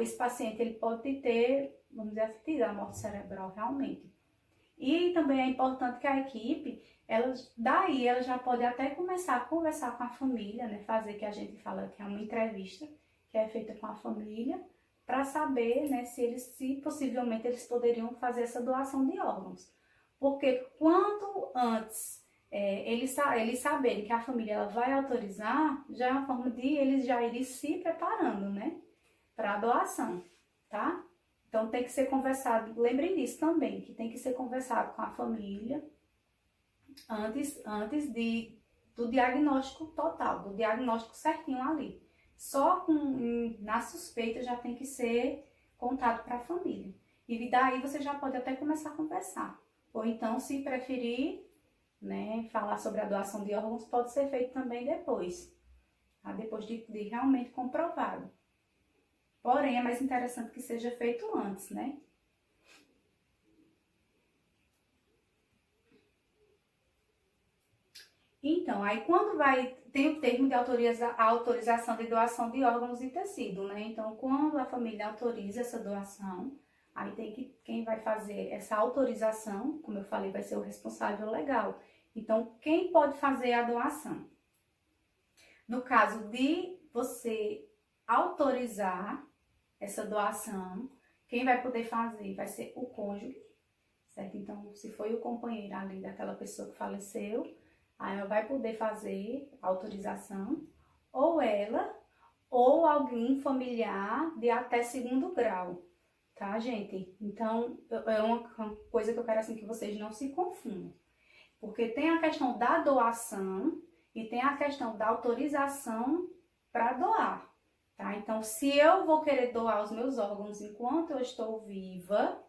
esse paciente ele pode ter, vamos dizer, tido a morte cerebral realmente. E também é importante que a equipe, ela já pode até começar a conversar com a família, né? Fazer que a gente fala que é uma entrevista, que é feita com a família, para saber, né, se possivelmente eles poderiam fazer essa doação de órgãos. Porque quanto antes eles saberem que a família ela vai autorizar, já é uma forma de eles já irem se preparando, né, para a doação, tá? Então tem que ser conversado, lembrem disso também, que tem que ser conversado com a família antes do diagnóstico total, do diagnóstico certinho ali. Só na suspeita já tem que ser contado para a família. E daí você já pode até começar a conversar. Ou então, se preferir, né, falar sobre a doação de órgãos, pode ser feito também depois, tá? Depois de realmente comprovado. Porém, é mais interessante que seja feito antes, né? Então, aí quando tem o termo de autorização de doação de órgãos e tecido, né? Então, quando a família autoriza essa doação, aí quem vai fazer essa autorização, como eu falei, vai ser o responsável legal. Então, quem pode fazer a doação? No caso de você autorizar essa doação, quem vai poder fazer vai ser o cônjuge, certo? Então, se foi o companheiro ali daquela pessoa que faleceu, aí ela vai poder fazer a autorização, ou ela, ou alguém familiar de até 2º grau, tá, gente? Então, é uma coisa que eu quero assim que vocês não se confundam. Porque tem a questão da doação e tem a questão da autorização para doar, tá? Então, se eu vou querer doar os meus órgãos enquanto eu estou viva,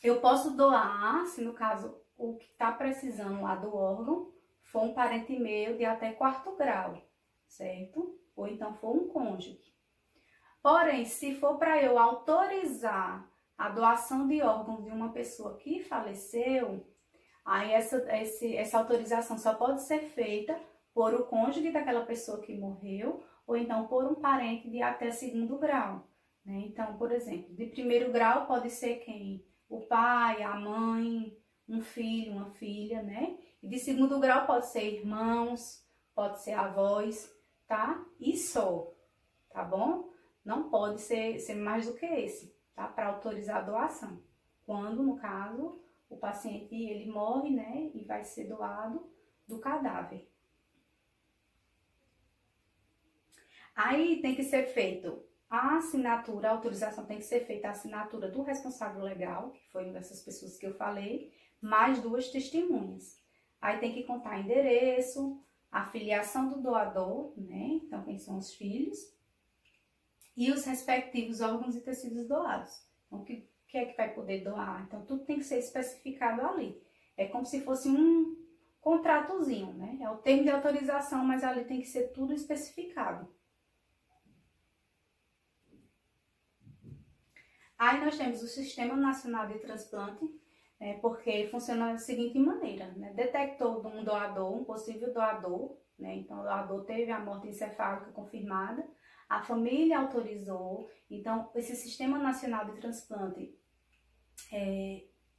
eu posso doar, se no caso o que está precisando lá do órgão for um parente meu de até 4º grau, certo? Ou então for um cônjuge. Porém, se for para eu autorizar a doação de órgãos de uma pessoa que faleceu, aí essa autorização só pode ser feita por o cônjuge daquela pessoa que morreu, ou então por um parente de até 2º grau, né? Então, por exemplo, de 1º grau pode ser quem? O pai, a mãe, um filho, uma filha, né? E de 2º grau pode ser irmãos, pode ser avós, tá? E só, tá bom? Não pode ser mais do que esse, tá? Para autorizar a doação. Quando, no caso, o paciente ele morre, né? E vai ser doado do cadáver. Aí tem que ser feito a assinatura, a autorização tem que ser feita a assinatura do responsável legal, que foi uma dessas pessoas que eu falei, mais 2 testemunhas. Aí tem que contar endereço, a filiação do doador, né? Então, quem são os filhos, e os respectivos órgãos e tecidos doados. Então, o que é que vai poder doar? Então, tudo tem que ser especificado ali. É como se fosse um contratozinho, né? É o termo de autorização, mas ali tem que ser tudo especificado. Aí nós temos o Sistema Nacional de Transplante, porque funciona da seguinte maneira, né? Detectou um doador, um possível doador, né? Então o doador teve a morte encefálica confirmada, a família autorizou, então esse Sistema Nacional de Transplante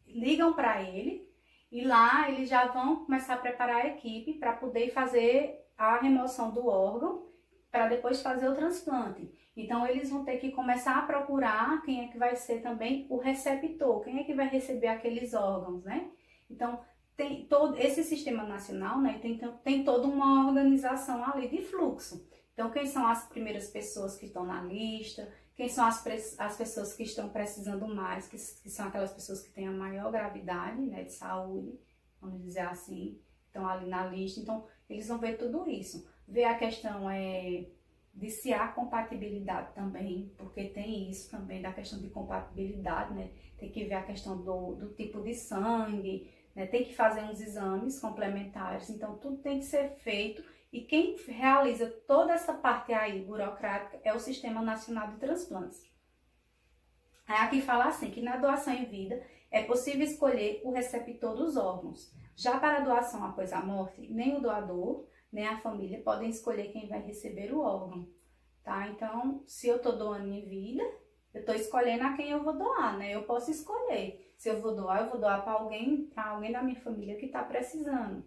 ligam para ele e lá eles já vão começar a preparar a equipe para poder fazer a remoção do órgão para depois fazer o transplante. Então, eles vão ter que começar a procurar quem é que vai ser também o receptor, quem é que vai receber aqueles órgãos, né? Então, tem todo esse sistema nacional, né? Tem toda uma organização ali de fluxo. Então, quem são as primeiras pessoas que estão na lista, quem são as pessoas que estão precisando mais, que são aquelas pessoas que têm a maior gravidade, né, de saúde, vamos dizer assim, estão ali na lista. Então, eles vão ver tudo isso. Ver a questão de se há compatibilidade também, porque tem isso também da questão de compatibilidade, né? Tem que ver a questão do tipo de sangue, né? Tem que fazer uns exames complementares, então tudo tem que ser feito e quem realiza toda essa parte aí burocrática é o Sistema Nacional de Transplantes. Aí aqui fala assim, que na doação em vida é possível escolher o receptor dos órgãos. Já para a doação após a morte, nem o doador, nem a família podem escolher quem vai receber o órgão, tá? Então, se eu tô doando em vida, eu tô escolhendo a quem eu vou doar, né? Eu posso escolher. Se eu vou doar para alguém da minha família que tá precisando,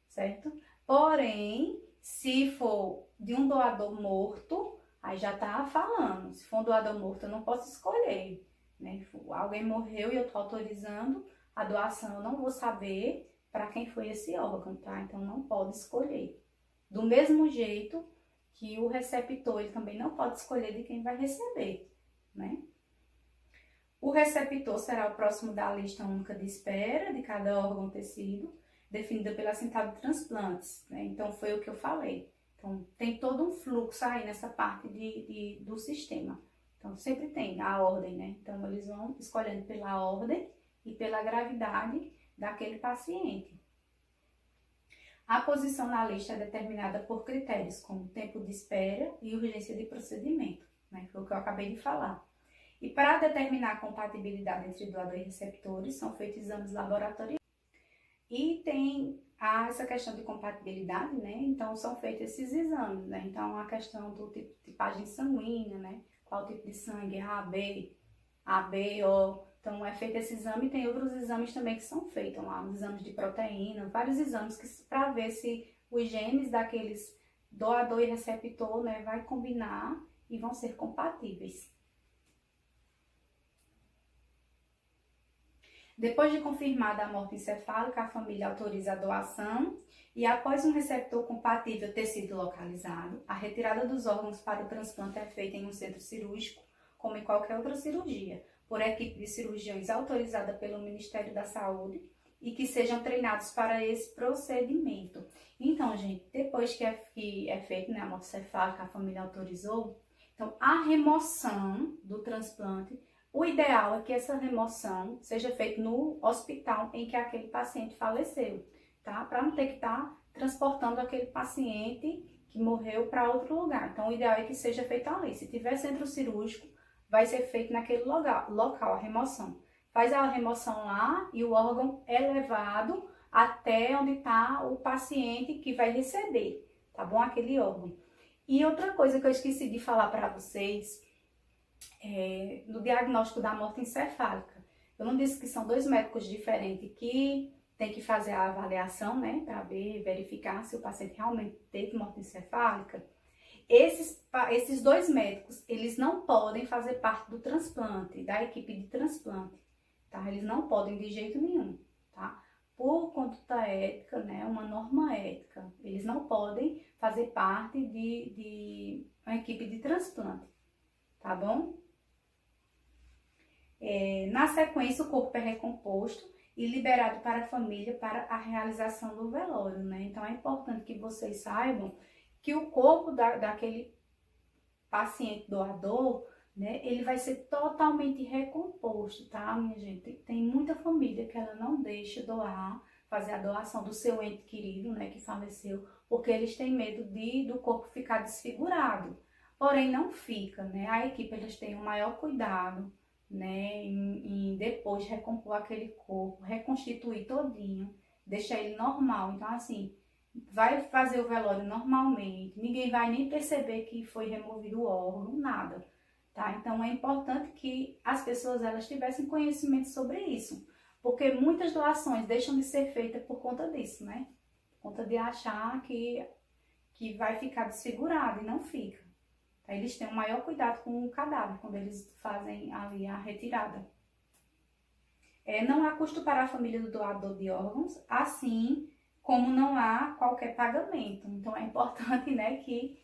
certo? Porém, se for de um doador morto, aí já tá falando. Se for um doador morto, eu não posso escolher, né? Alguém morreu e eu tô autorizando a doação, eu não vou saber, para quem foi esse órgão, tá? Então, não pode escolher. Do mesmo jeito que o receptor, ele também não pode escolher de quem vai receber, né? O receptor será o próximo da lista única de espera de cada órgão ou tecido, definida pela Central de Transplantes, né? Então, foi o que eu falei. Então, tem todo um fluxo aí nessa parte do sistema. Então, sempre tem a ordem, né? Então, eles vão escolhendo pela ordem e pela gravidade daquele paciente. A posição na lista é determinada por critérios como tempo de espera e urgência de procedimento, né? Foi o que eu acabei de falar. E para determinar a compatibilidade entre doador e receptores, são feitos exames laboratoriais. E tem essa questão de compatibilidade, né? Então, são feitos esses exames, né? Então, a questão do tipo de tipagem sanguínea, né? Qual tipo de sangue, AB, O. Então, é feito esse exame e tem outros exames também que são feitos lá, exames de proteína, vários exames para ver se os genes daqueles doador e receptor, né, vai combinar e vão ser compatíveis. Depois de confirmada a morte encefálica, a família autoriza a doação e após um receptor compatível ter sido localizado, a retirada dos órgãos para o transplante é feita em um centro cirúrgico, como em qualquer outra cirurgia, por equipe de cirurgiões autorizada pelo Ministério da Saúde e que sejam treinados para esse procedimento. Então, gente, depois que é feito, né, a morte encefálica, a família autorizou, então a remoção do transplante, o ideal é que essa remoção seja feita no hospital em que aquele paciente faleceu, tá? Para não ter que estar transportando aquele paciente que morreu para outro lugar. Então, o ideal é que seja feito ali. Se tiver centro cirúrgico, vai ser feito naquele local, a remoção. Faz a remoção lá e o órgão é levado até onde está o paciente que vai receber, tá bom? Aquele órgão. E outra coisa que eu esqueci de falar para vocês, no diagnóstico da morte encefálica. Eu não disse que são dois médicos diferentes que tem que fazer a avaliação, né, para verificar se o paciente realmente teve morte encefálica. Esses dois médicos, eles não podem fazer parte do transplante, da equipe de transplante, tá? Eles não podem de jeito nenhum, tá? Por conduta ética, né, uma norma ética, eles não podem fazer parte de uma equipe de transplante, tá bom? Na sequência, o corpo é recomposto e liberado para a família para a realização do velório, né? Então, é importante que vocês saibam que o corpo daquele paciente doador, né, ele vai ser totalmente recomposto, tá, minha gente? Tem muita família que ela não deixa doar, fazer a doação do seu ente querido, né, que faleceu, porque eles têm medo do corpo ficar desfigurado. Porém, não fica, né? A equipe, eles têm o maior cuidado, né, em depois recompor aquele corpo, reconstituir todinho, deixar ele normal. Então, assim, vai fazer o velório normalmente, ninguém vai nem perceber que foi removido o órgão, nada, tá? Então, é importante que as pessoas, elas tivessem conhecimento sobre isso, porque muitas doações deixam de ser feitas por conta disso, né? Por conta de achar que vai ficar desfigurado e não fica. Eles têm o maior cuidado com o cadáver quando eles fazem ali a retirada. Não há custo para a família do doador de órgãos, assim como não há qualquer pagamento. Então, é importante, né, que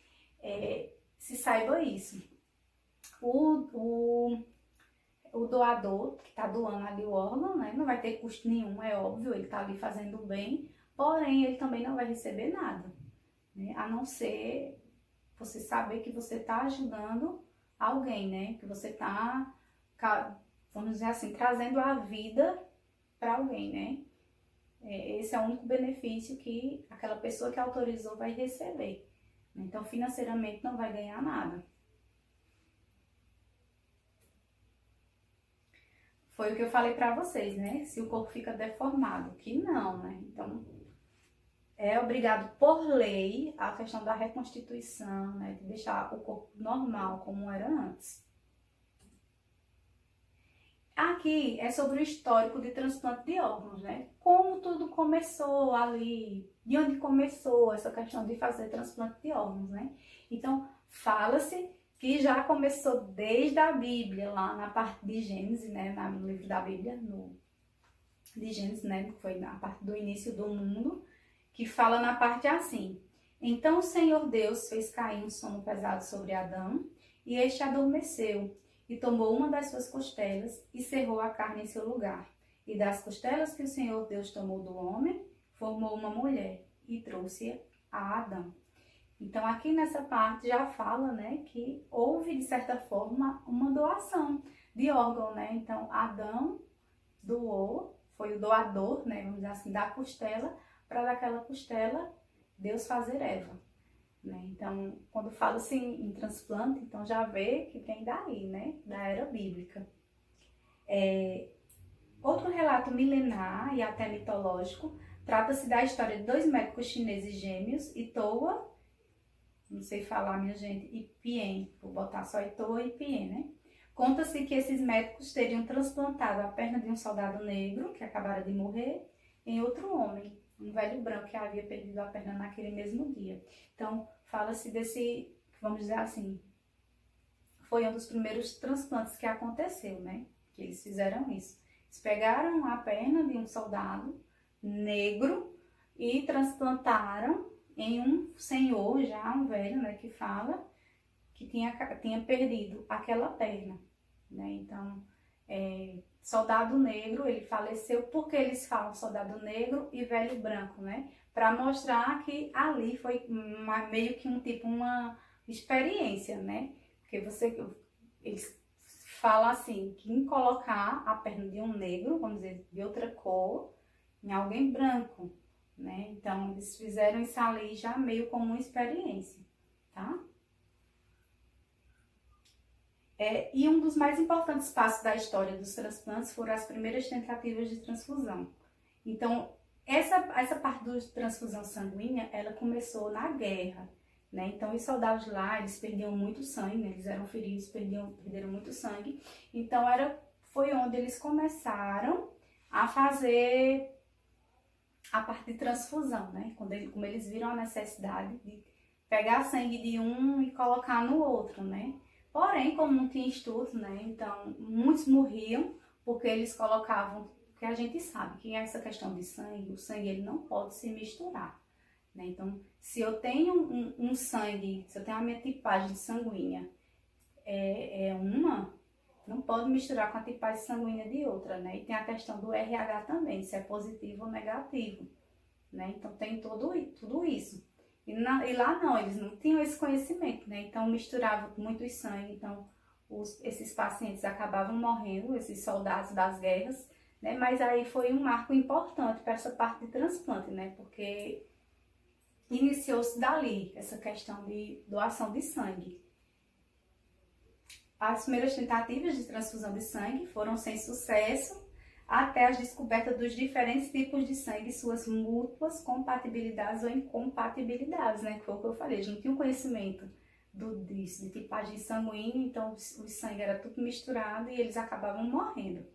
se saiba isso. O doador que está doando ali o órgão, né, não vai ter custo nenhum, é óbvio, ele está ali fazendo bem, porém, ele também não vai receber nada, né, a não ser você saber que você está ajudando alguém, né? Que você está, vamos dizer assim, trazendo a vida para alguém, né? Esse é o único benefício que aquela pessoa que autorizou vai receber. Então, financeiramente, não vai ganhar nada. Foi o que eu falei para vocês, né? Se o corpo fica deformado, que não, né? Então, é obrigado por lei a questão da reconstituição, né, de deixar o corpo normal como era antes. Aqui é sobre o histórico de transplante de órgãos, né? Como tudo começou ali, de onde começou essa questão de fazer transplante de órgãos, né? Então, fala-se que já começou desde a Bíblia, lá na parte de Gênesis, né, no livro da Bíblia, no de Gênesis, né, que foi a parte do início do mundo, que fala na parte assim: então o Senhor Deus fez cair um sono pesado sobre Adão, e este adormeceu, e tomou uma das suas costelas, e cerrou a carne em seu lugar. E das costelas que o Senhor Deus tomou do homem, formou uma mulher, e trouxe a Adão. Então aqui nessa parte já fala, né, que houve, de certa forma, uma doação de órgão, né? Então Adão doou, foi o doador, né, vamos dizer assim, da costela, para daquela costela Deus fazer Eva, né? Então, quando fala assim em transplante, então já vê que vem daí, né, da era bíblica. Outro relato milenar e até mitológico trata-se da história de dois médicos chineses gêmeos, Itoa, não sei falar, minha gente, e Pien, vou botar só Itoa e Pien, né? Conta-se que esses médicos teriam transplantado a perna de um soldado negro, que acabara de morrer, em outro homem, um velho branco que havia perdido a perna naquele mesmo dia. Então, fala-se desse, vamos dizer assim, foi um dos primeiros transplantes que aconteceu, né? Que eles fizeram isso. Eles pegaram a perna de um soldado negro e transplantaram em um senhor, já um velho, né, que fala que tinha perdido aquela perna, né? Então, soldado negro, ele faleceu porque eles falam soldado negro e velho branco, né? Para mostrar que ali foi meio que uma experiência, né? Porque eles falam assim, que em colocar a perna de um negro, vamos dizer, de outra cor, em alguém branco, né? Então, eles fizeram isso ali já meio como uma experiência, tá? E um dos mais importantes passos da história dos transplantes foram as primeiras tentativas de transfusão. Então, essa parte da transfusão sanguínea, ela começou na guerra, né? Então, os soldados lá, eles perdiam muito sangue, né? Eles eram feridos, perderam muito sangue. Então, foi onde eles começaram a fazer a parte de transfusão, né? Como eles viram a necessidade de pegar sangue de um e colocar no outro, né? Porém, como não tinha estudo, né? Então, muitos morriam porque eles colocavam, porque a gente sabe que essa questão de sangue, o sangue ele não pode se misturar, né? Então, se eu tenho um sangue, se eu tenho a minha tipagem sanguínea não pode misturar com a tipagem sanguínea de outra, né? E tem a questão do RH também, se é positivo ou negativo, né? Então, tem tudo isso. E lá não, eles não tinham esse conhecimento, né? Então misturava muito sangue, então esses pacientes acabavam morrendo, esses soldados das guerras, né? Mas aí foi um marco importante para essa parte de transplante, né? Porque iniciou-se dali essa questão de doação de sangue. As primeiras tentativas de transfusão de sangue foram sem sucesso, até a descoberta dos diferentes tipos de sangue e suas múltiplas compatibilidades ou incompatibilidades, né? Que foi o que eu falei, a gente não tinha um conhecimento disso, de tipagem sanguínea, então o sangue era tudo misturado e eles acabavam morrendo.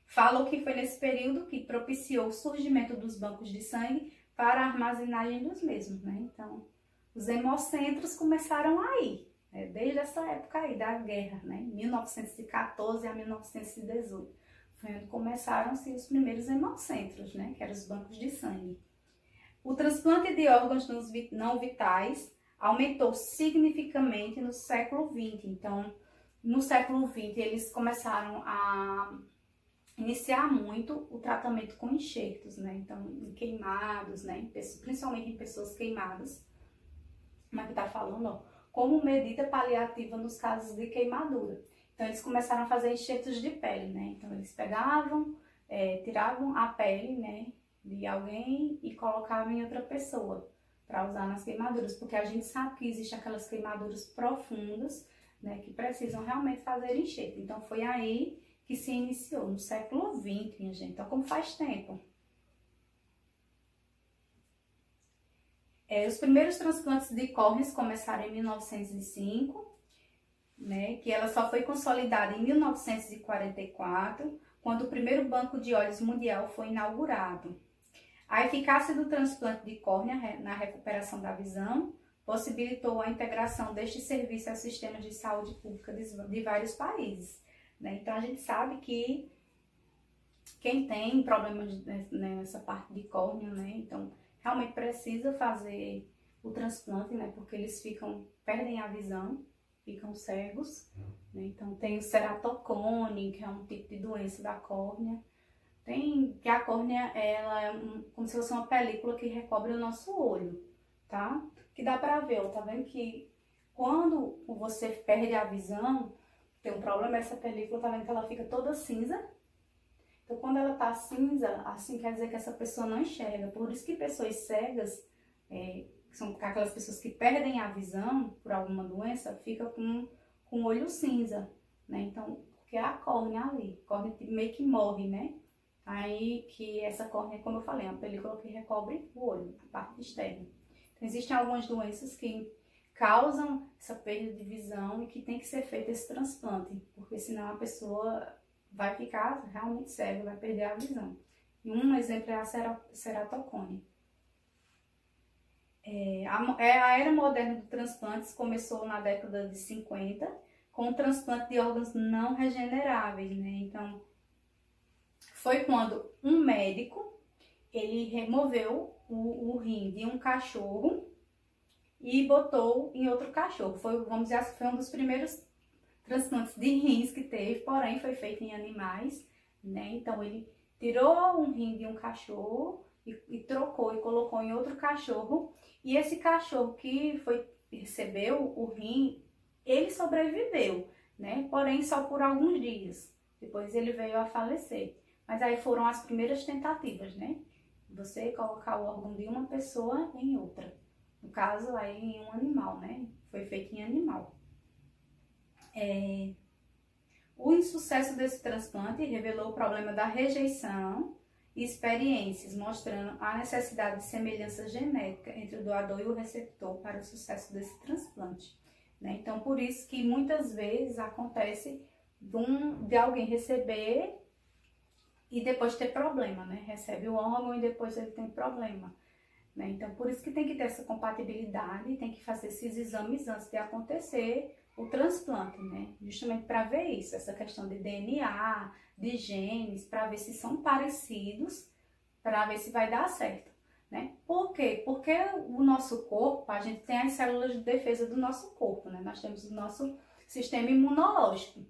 Falam que foi nesse período que propiciou o surgimento dos bancos de sangue para a armazenagem dos mesmos, né? Então, os hemocentros começaram aí, desde essa época aí da guerra, né? 1914 a 1918. Foi onde começaram-se os primeiros hemocentros, né? Que eram os bancos de sangue. O transplante de órgãos não vitais aumentou significativamente no século XX. Então, no século XX, eles começaram a iniciar muito o tratamento com enxertos, né? Então, em queimados, né? Principalmente em pessoas queimadas. Como é que tá falando, ó? Como medida paliativa nos casos de queimadura. Então, eles começaram a fazer enxertos de pele, né? Então, eles pegavam, tiravam a pele, né, de alguém e colocavam em outra pessoa para usar nas queimaduras, porque a gente sabe que existem aquelas queimaduras profundas, né, que precisam realmente fazer enxerto. Então, foi aí que se iniciou, no século XX, minha gente. Então, como faz tempo? Os primeiros transplantes de córneas começaram em 1905, né, que ela só foi consolidada em 1944, quando o primeiro banco de olhos mundial foi inaugurado. A eficácia do transplante de córnea na recuperação da visão possibilitou a integração deste serviço aos sistemas de saúde pública de vários países. né? Então a gente sabe que quem tem problemas nessa parte de córnea, né? Então realmente precisa fazer o transplante, né? Porque eles perdem a visão, ficam cegos, né? Então tem o ceratocone, que é um tipo de doença da córnea. Que a córnea, ela é como se fosse uma película que recobre o nosso olho, tá? Que dá pra ver, ó, tá vendo que quando você perde a visão, tem um problema, essa película, tá vendo que ela fica toda cinza? Então, quando ela tá cinza, assim quer dizer que essa pessoa não enxerga. Por isso que pessoas cegas, que são aquelas pessoas que perdem a visão por alguma doença, fica com o olho cinza, né? Então, porque é a córnea ali, a córnea meio que morre, né? Aí que essa córnea, como eu falei, é uma película que recobre o olho, a parte externa. Então, existem algumas doenças que causam essa perda de visão e que tem que ser feito esse transplante, porque senão a pessoa vai ficar realmente cega, vai perder a visão. E um exemplo é a ceratocone. A era moderna de transplantes começou na década de 50, com o transplante de órgãos não regeneráveis, né? Então, foi quando um médico, ele removeu o rim de um cachorro e botou em outro cachorro. Vamos dizer assim, foi um dos primeiros transplantes de rins que teve, porém foi feito em animais, né? Então ele tirou um rim de um cachorro e trocou e colocou em outro cachorro. E esse cachorro que recebeu o rim, ele sobreviveu, né? Porém só por alguns dias. Depois ele veio a falecer. Mas aí foram as primeiras tentativas, né? Você colocar o órgão de uma pessoa em outra. No caso, aí em um animal, né? Foi feito em animal. O insucesso desse transplante revelou o problema da rejeição e experiências, mostrando a necessidade de semelhança genética entre o doador e o receptor para o sucesso desse transplante, né? Então, por isso que muitas vezes acontece de alguém receber e depois ter problema, né? Recebe o órgão e depois ele tem problema, né? Então, por isso que tem que ter essa compatibilidade, tem que fazer esses exames antes de acontecer o transplante, né? Justamente para ver isso, essa questão de DNA, de genes, para ver se são parecidos, para ver se vai dar certo, né? Por quê? Porque o nosso corpo, a gente tem as células de defesa do nosso corpo, né? Nós temos o nosso sistema imunológico.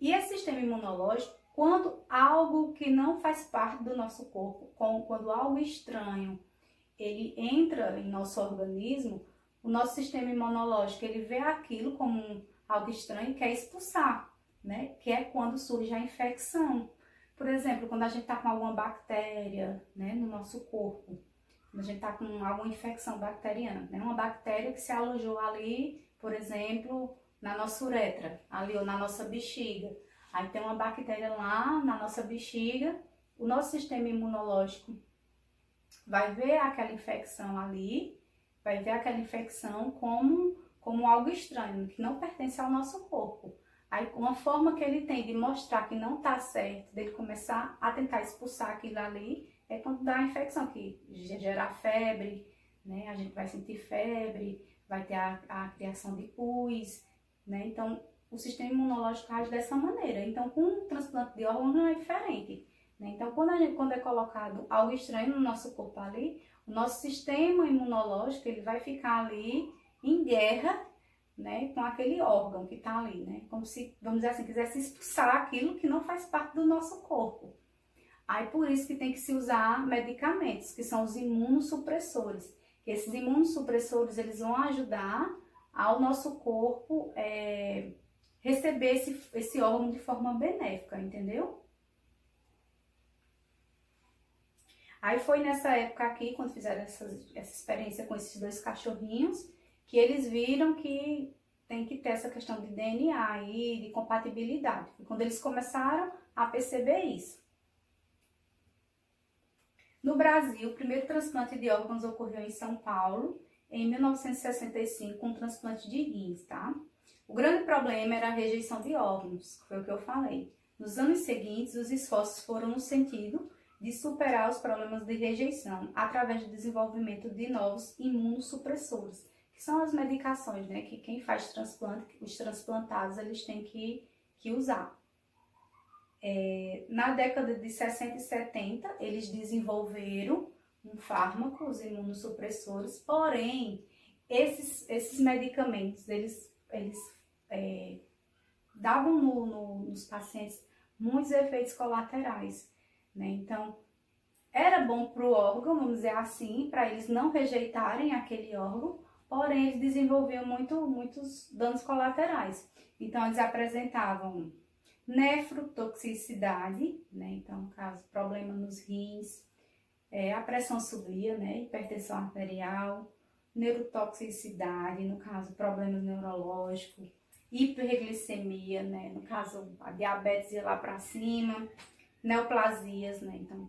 E esse sistema imunológico, quando algo que não faz parte do nosso corpo, quando algo estranho, ele entra em nosso organismo, o nosso sistema imunológico, ele vê aquilo como algo estranho e quer expulsar, né? Que é quando surge a infecção. Por exemplo, quando a gente está com alguma bactéria, né, no nosso corpo, quando a gente está com alguma infecção bacteriana, né? Uma bactéria que se alojou ali, por exemplo, na nossa uretra, ali ou na nossa bexiga. Aí tem uma bactéria lá na nossa bexiga, o nosso sistema imunológico vai ver aquela infecção ali, vai ver aquela infecção como algo estranho, que não pertence ao nosso corpo. Aí, uma forma que ele tem de mostrar que não está certo, dele começar a tentar expulsar aquilo ali, é quando dá a infecção, que gera febre, né? A gente vai sentir febre, vai ter a criação de pus, né? Então, o sistema imunológico age dessa maneira. Então, com o transplante de órgão não é diferente, né? Então, quando é colocado algo estranho no nosso corpo ali, o nosso sistema imunológico, ele vai ficar ali em guerra, né, com aquele órgão que está ali, né? Como se, vamos dizer assim, quisesse expulsar aquilo que não faz parte do nosso corpo. Aí, por isso que tem que se usar medicamentos, que são os imunossupressores. Esses imunossupressores, eles vão ajudar ao nosso corpo receber esse órgão de forma benéfica, entendeu? Aí foi nessa época aqui, quando fizeram essa experiência com esses dois cachorrinhos, que eles viram que tem que ter essa questão de DNA aí, de compatibilidade. E quando eles começaram a perceber isso. No Brasil, o primeiro transplante de órgãos ocorreu em São Paulo, em 1965, com um transplante de rins, tá? O grande problema era a rejeição de órgãos, que foi o que eu falei. Nos anos seguintes, os esforços foram no sentido de superar os problemas de rejeição através do desenvolvimento de novos imunossupressores, que são as medicações, né, que quem faz transplante, os transplantados, eles têm que usar. Na década de 60 e 70, eles desenvolveram um fármaco, os imunossupressores, porém, esses medicamentos, eles davam nos pacientes muitos efeitos colaterais, né? Então, era bom para o órgão, vamos dizer assim, para eles não rejeitarem aquele órgão, porém, eles desenvolviam muitos danos colaterais. Então, eles apresentavam nefrotoxicidade, né? Então, no caso, problema nos rins, a pressão subia, né? Hipertensão arterial, neurotoxicidade, no caso, problemas neurológicos, hiperglicemia, né? No caso, a diabetes ia lá para cima, neoplasias, né? Então,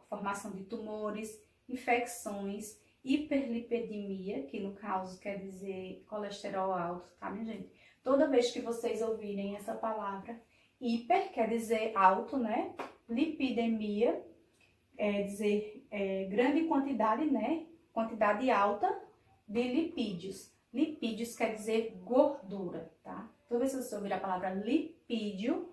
formação de tumores, infecções, hiperlipidemia, que no caso quer dizer colesterol alto, tá, minha gente? Toda vez que vocês ouvirem essa palavra, hiper quer dizer alto, né? Lipidemia é dizer grande quantidade, né? Quantidade alta de lipídios. Lipídios quer dizer gordura, tá? Toda vez que você ouvir a palavra lipídio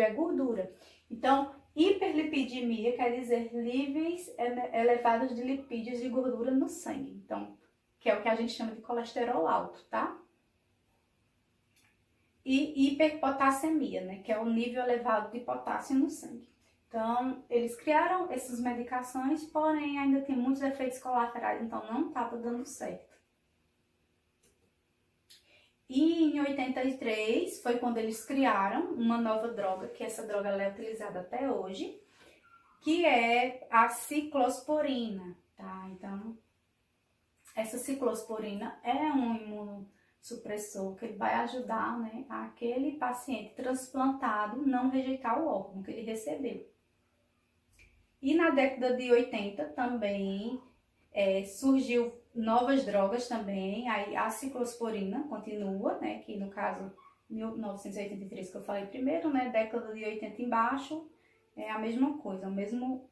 é gordura. Então, hiperlipidemia quer dizer níveis elevados de lipídios e gordura no sangue. Então, que é o que a gente chama de colesterol alto, tá? E hiperpotassemia, né? Que é o nível elevado de potássio no sangue. Então, eles criaram essas medicações, porém ainda tem muitos efeitos colaterais, então não estava dando certo. E em 83 foi quando eles criaram uma nova droga, que essa droga é utilizada até hoje, que é a ciclosporina, tá? Então, essa ciclosporina é um imunossupressor que ele vai ajudar, né, aquele paciente transplantado não rejeitar o órgão que ele recebeu. E na década de 80 também surgiu novas drogas também, aí a ciclosporina continua, né, que no caso 1983 que eu falei primeiro, né, década de 80 embaixo, é a mesma coisa, o mesmo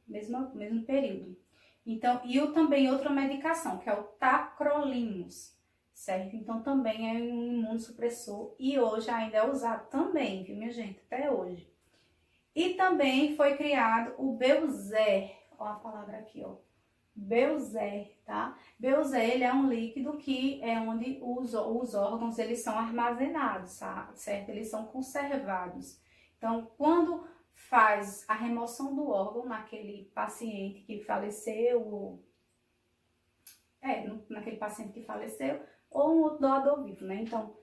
período. Então, e também outra medicação, que é o tacrolimus, certo? Então também é um imunossupressor e hoje ainda é usado também, viu, minha gente, até hoje. E também foi criado o Belzer, ó a palavra aqui, ó, Belzer, tá? Belzer, ele é um líquido que é onde os órgãos, eles são armazenados, tá? Certo? Eles são conservados. Então, quando faz a remoção do órgão naquele paciente que faleceu, naquele paciente que faleceu, ou um outro doador vivo, né? Então,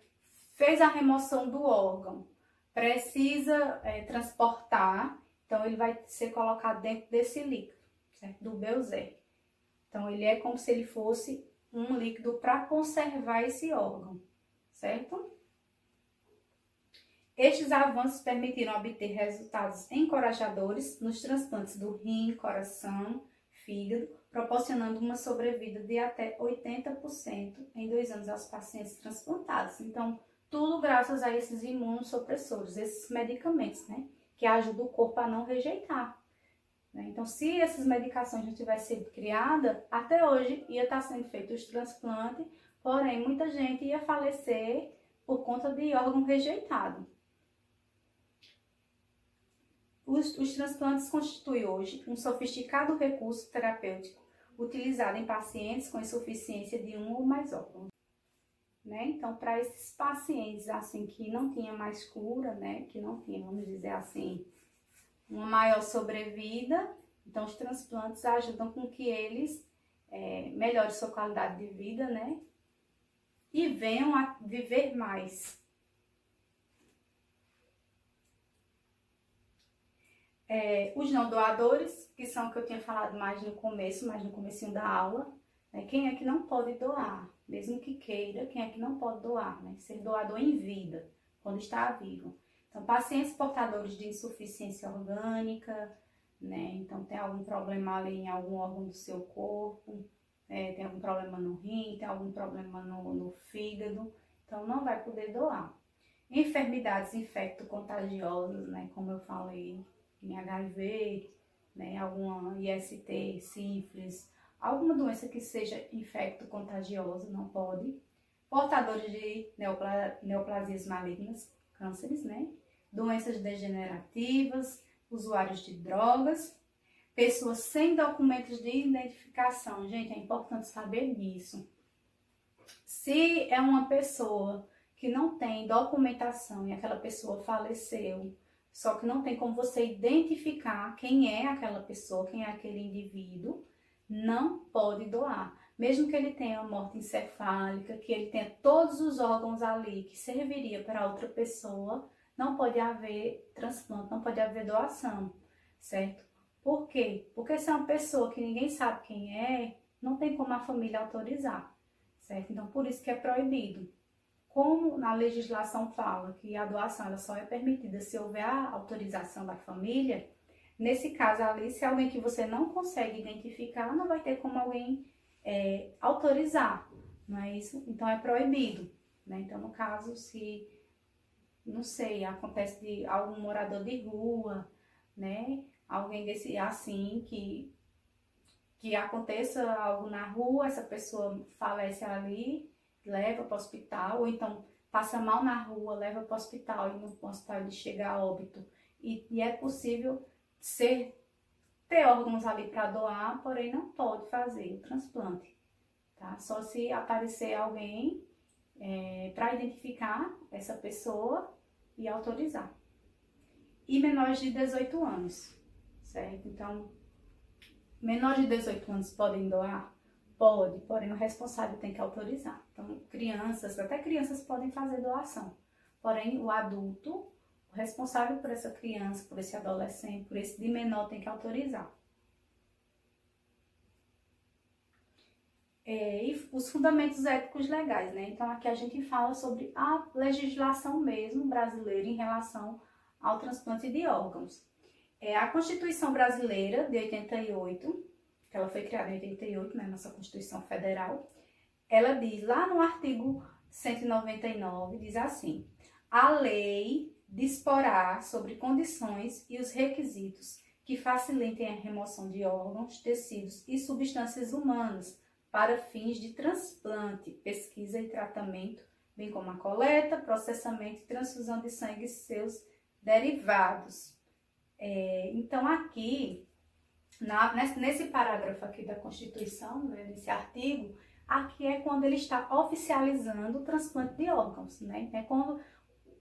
fez a remoção do órgão, precisa transportar, então ele vai ser colocado dentro desse líquido, certo? Do Belzer. Então, ele é como se ele fosse um líquido para conservar esse órgão, certo? Estes avanços permitiram obter resultados encorajadores nos transplantes do rim, coração, fígado, proporcionando uma sobrevida de até 80% em 2 anos aos pacientes transplantados. Então, tudo graças a esses imunossupressores, esses medicamentos, né, que ajudam o corpo a não rejeitar. Então, se essas medicações não tivessem sido criadas, até hoje ia estar sendo feito os transplantes, porém, muita gente ia falecer por conta de órgão rejeitado. Os transplantes constituem hoje um sofisticado recurso terapêutico utilizado em pacientes com insuficiência de um ou mais órgãos. Né? Então, para esses pacientes assim que não tinham mais cura, né, que não tinham, vamos dizer assim, uma maior sobrevida, então os transplantes ajudam com que eles melhorem sua qualidade de vida, né, e venham a viver mais. Os não doadores, que são o que eu tinha falado mais no comecinho da aula, né? Quem é que não pode doar, mesmo que queira, quem é que não pode doar, né? Ser doador em vida, quando está vivo. Então, pacientes portadores de insuficiência orgânica, né? Então, tem algum problema ali em algum órgão do seu corpo, tem algum problema no rim, tem algum problema no fígado, então não vai poder doar. Enfermidades infecto-contagiosas, né? Como eu falei, em HIV, né, alguma IST, sífilis, alguma doença que seja infecto-contagiosa, não pode. Portadores de neoplasias malignas, cânceres, né, doenças degenerativas, usuários de drogas, pessoas sem documentos de identificação. Gente, é importante saber disso. Se é uma pessoa que não tem documentação e aquela pessoa faleceu, só que não tem como você identificar quem é aquela pessoa, quem é aquele indivíduo, não pode doar. Mesmo que ele tenha morte encefálica, que ele tenha todos os órgãos ali que serviria para outra pessoa, não pode haver transplante, não pode haver doação, certo? Por quê? Porque se é uma pessoa que ninguém sabe quem é, não tem como a família autorizar, certo? Então, por isso que é proibido. Como na legislação fala que a doação ela só é permitida se houver a autorização da família, nesse caso ali, se é alguém que você não consegue identificar, não vai ter como alguém autorizar, não é isso? Então é proibido, né? Então no caso, se, não sei, acontece de algum morador de rua, né? Alguém desse assim, que aconteça algo na rua, essa pessoa falece ali, leva para o hospital, ou então passa mal na rua, leva para o hospital e no hospital ele chega a óbito. E é possível ter órgãos ali para doar, porém não pode fazer o transplante, tá? Só se aparecer alguém para identificar essa pessoa e autorizar. E menores de 18 anos, certo? Então, menores de 18 anos podem doar? Pode, porém o responsável tem que autorizar. Então, crianças, até crianças podem fazer doação. Porém, o adulto, o responsável por essa criança, por esse adolescente, por esse de menor, tem que autorizar. E os fundamentos éticos legais, né? Então, aqui a gente fala sobre a legislação mesmo brasileira em relação ao transplante de órgãos. A Constituição Brasileira de 88, que ela foi criada em 88, né, nossa Constituição Federal, ela diz lá no artigo 199, diz assim: a lei disporá sobre condições e os requisitos que facilitem a remoção de órgãos, tecidos e substâncias humanas para fins de transplante, pesquisa e tratamento, bem como a coleta, processamento e transfusão de sangue e seus derivados. Então aqui, nesse parágrafo aqui da Constituição, né, nesse artigo, aqui é quando ele está oficializando o transplante de órgãos, né? É quando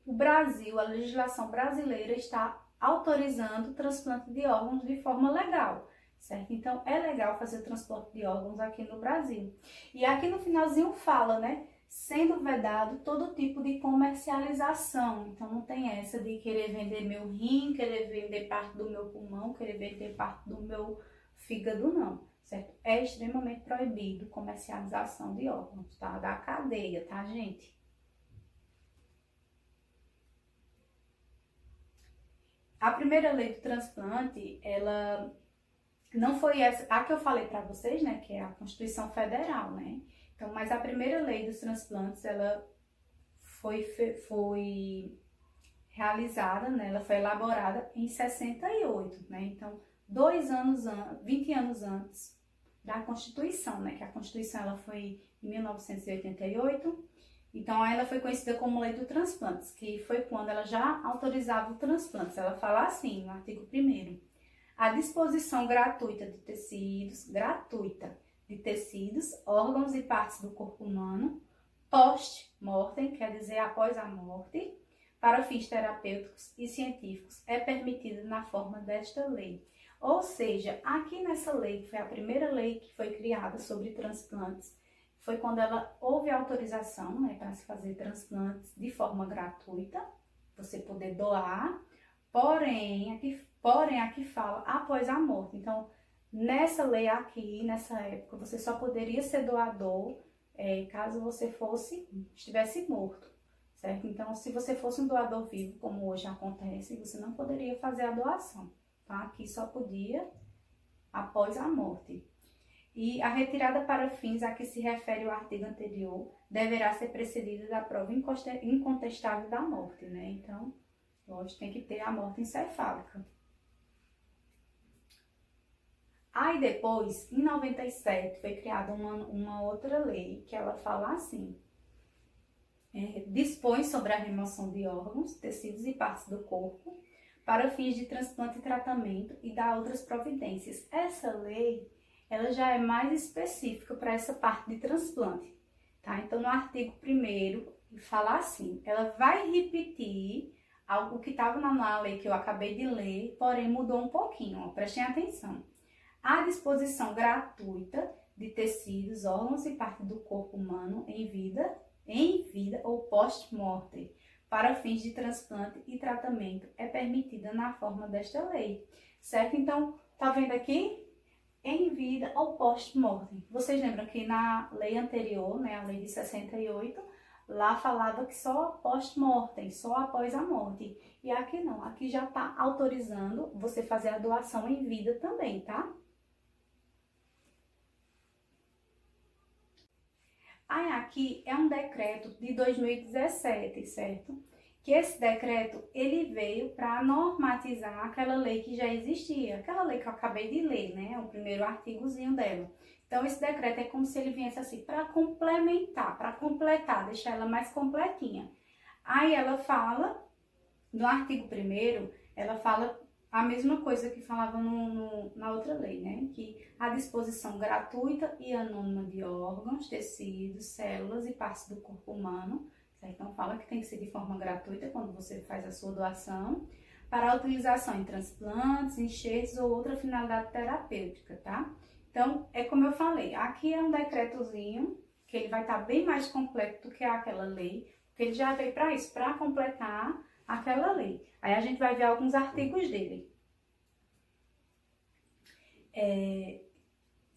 o Brasil, a legislação brasileira está autorizando o transplante de órgãos de forma legal, certo? Então é legal fazer o transplante de órgãos aqui no Brasil. E aqui no finalzinho fala, né? Sendo vedado todo tipo de comercialização. Então não tem essa de querer vender meu rim, querer vender parte do meu pulmão, querer vender parte do meu fígado, não, certo? É extremamente proibido comercialização de órgãos, tá? Da cadeia, tá, gente? A primeira lei do transplante, ela não foi essa, a que eu falei para vocês, né, que é a Constituição Federal, né? Então, mas a primeira lei dos transplantes, ela foi realizada, né? Ela foi elaborada em 68, né? Então, 20 anos antes da Constituição, né? Que a Constituição ela foi em 1988. Então, ela foi conhecida como Lei do Transplantes, que foi quando ela já autorizava o transplante. Ela fala assim, no artigo 1º: a disposição gratuita, órgãos e partes do corpo humano, post-mortem, quer dizer, após a morte, para fins terapêuticos e científicos, é permitida na forma desta lei. Ou seja, aqui nessa lei, que foi a primeira lei que foi criada sobre transplantes, foi quando ela houve autorização, né, para se fazer transplantes de forma gratuita, você poder doar, porém aqui fala após a morte. Então, nessa lei aqui, nessa época, você só poderia ser doador caso você estivesse morto, certo? Então, se você fosse um doador vivo, como hoje acontece, você não poderia fazer a doação, tá? Aqui só podia após a morte. E a retirada para fins a que se refere o artigo anterior deverá ser precedida da prova incontestável da morte, né? Então, lógico, tem que ter a morte encefálica. Aí depois, em 97, foi criada uma outra lei que ela fala assim: dispõe sobre a remoção de órgãos, tecidos e partes do corpo para fins de transplante e tratamento e dá outras providências. Essa lei, ela já é mais específica para essa parte de transplante, tá? Então, no artigo 1º, fala assim, ela vai repetir algo que estava na lei que eu acabei de ler, porém mudou um pouquinho, ó, prestem atenção. A disposição gratuita de tecidos, órgãos e parte do corpo humano em vida ou post-mortem, para fins de transplante e tratamento, é permitida na forma desta lei, certo? Então, tá vendo aqui? Em vida ou post-mortem. Vocês lembram que na lei anterior, né, a lei de 68, lá falava que só post-mortem, só após a morte. E aqui não, aqui já tá autorizando você fazer a doação em vida também, tá? Aí aqui é um decreto de 2017, certo? Que esse decreto, ele veio para normatizar aquela lei que já existia, aquela lei que eu acabei de ler, né? O primeiro artigozinho dela. Então, esse decreto é como se ele viesse assim, para complementar, para completar, deixar ela mais completinha. Aí ela fala, no artigo 1º, ela fala a mesma coisa que falava na outra lei, né? Que a disposição gratuita e anônima de órgãos, tecidos, células e partes do corpo humano, certo? Então fala que tem que ser de forma gratuita quando você faz a sua doação, para a utilização em transplantes, enxertos ou outra finalidade terapêutica, tá? Então, é como eu falei, aqui é um decretozinho, que ele vai estar bem mais completo do que aquela lei, porque ele já veio para isso, para completar aquela lei. Aí a gente vai ver alguns artigos dele.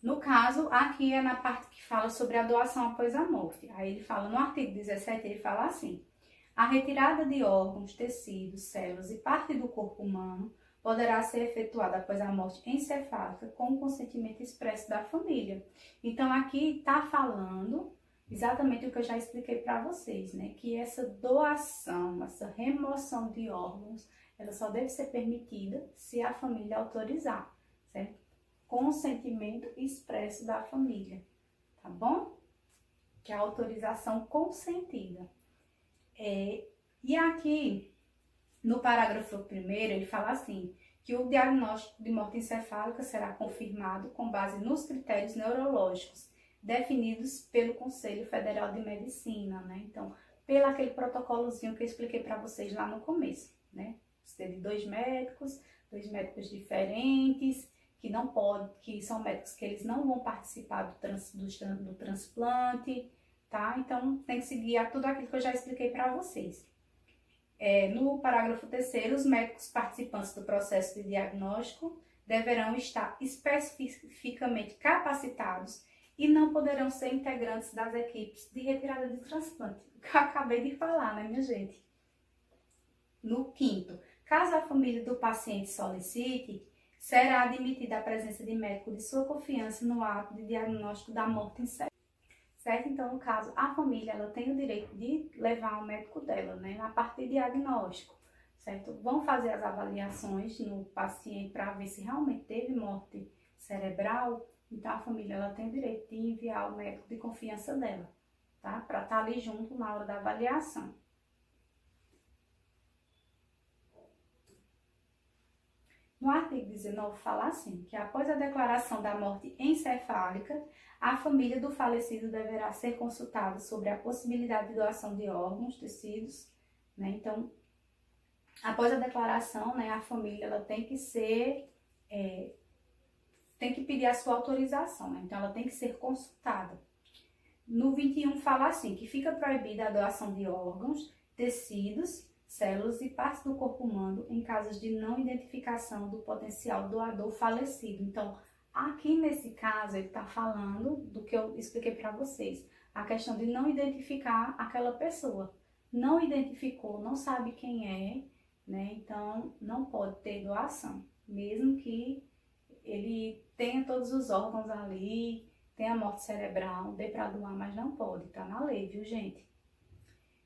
No caso, aqui é na parte que fala sobre a doação após a morte. Aí ele fala, no artigo 17, ele fala assim: a retirada de órgãos, tecidos, células e parte do corpo humano poderá ser efetuada após a morte encefálica com o consentimento expresso da família. Então, aqui está falando exatamente o que eu já expliquei para vocês, né? Que essa doação, essa remoção de órgãos, ela só deve ser permitida se a família autorizar, certo? Consentimento expresso da família, tá bom? Que é a autorização consentida. E aqui, no parágrafo 1º, ele fala assim, que o diagnóstico de morte encefálica será confirmado com base nos critérios neurológicos definidos pelo Conselho Federal de Medicina, né? Então, pelo aquele protocolozinho que eu expliquei para vocês lá no começo, né? Precisa de dois médicos diferentes, que não podem, que são médicos que eles não vão participar do transplante, tá? Então, tem que seguir tudo aquilo que eu já expliquei para vocês. No parágrafo 3º, os médicos participantes do processo de diagnóstico deverão estar especificamente capacitados e não poderão ser integrantes das equipes de retirada de transplante, que eu acabei de falar, né, minha gente? No 5º, caso a família do paciente solicite, será admitida a presença de médico de sua confiança no ato de diagnóstico da morte encefálica. Certo? Então, no caso, a família ela tem o direito de levar o médico dela, né, na parte de diagnóstico, certo? Vão fazer as avaliações no paciente para ver se realmente teve morte cerebral. Então, a família ela tem o direito de enviar o médico de confiança dela, tá? Para estar ali junto na hora da avaliação. No artigo 19 fala assim, que após a declaração da morte encefálica, a família do falecido deverá ser consultada sobre a possibilidade de doação de órgãos, tecidos, né? Então, após a declaração, né, a família ela tem que pedir a sua autorização, né? Então ela tem que ser consultada. No 21 fala assim, que fica proibida a doação de órgãos, tecidos, células e partes do corpo humano em casos de não identificação do potencial doador falecido. Então, aqui nesse caso, ele está falando do que eu expliquei para vocês, a questão de não identificar aquela pessoa. Não identificou, não sabe quem é, né? Então, não pode ter doação, mesmo que ele tenha todos os órgãos ali, tenha morte cerebral, dê para doar, mas não pode, tá na lei, viu, gente?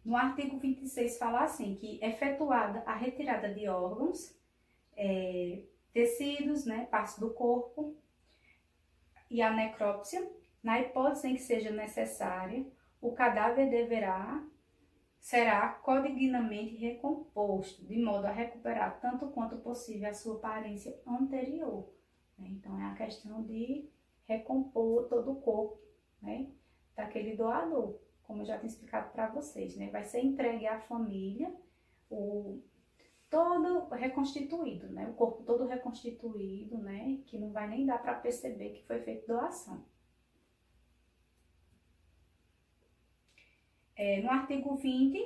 No artigo 26 fala assim, que efetuada a retirada de órgãos, tecidos, né, partes do corpo e a necrópsia, na hipótese em que seja necessária, o cadáver deverá será codignamente recomposto, de modo a recuperar tanto quanto possível a sua aparência anterior. Né? Então, é a questão de recompor todo o corpo, né, daquele doador, como eu já tinha explicado para vocês. Né? Vai ser entregue à família todo reconstituído, né? O corpo todo reconstituído, né? Que não vai nem dar para perceber que foi feita doação. No artigo 20,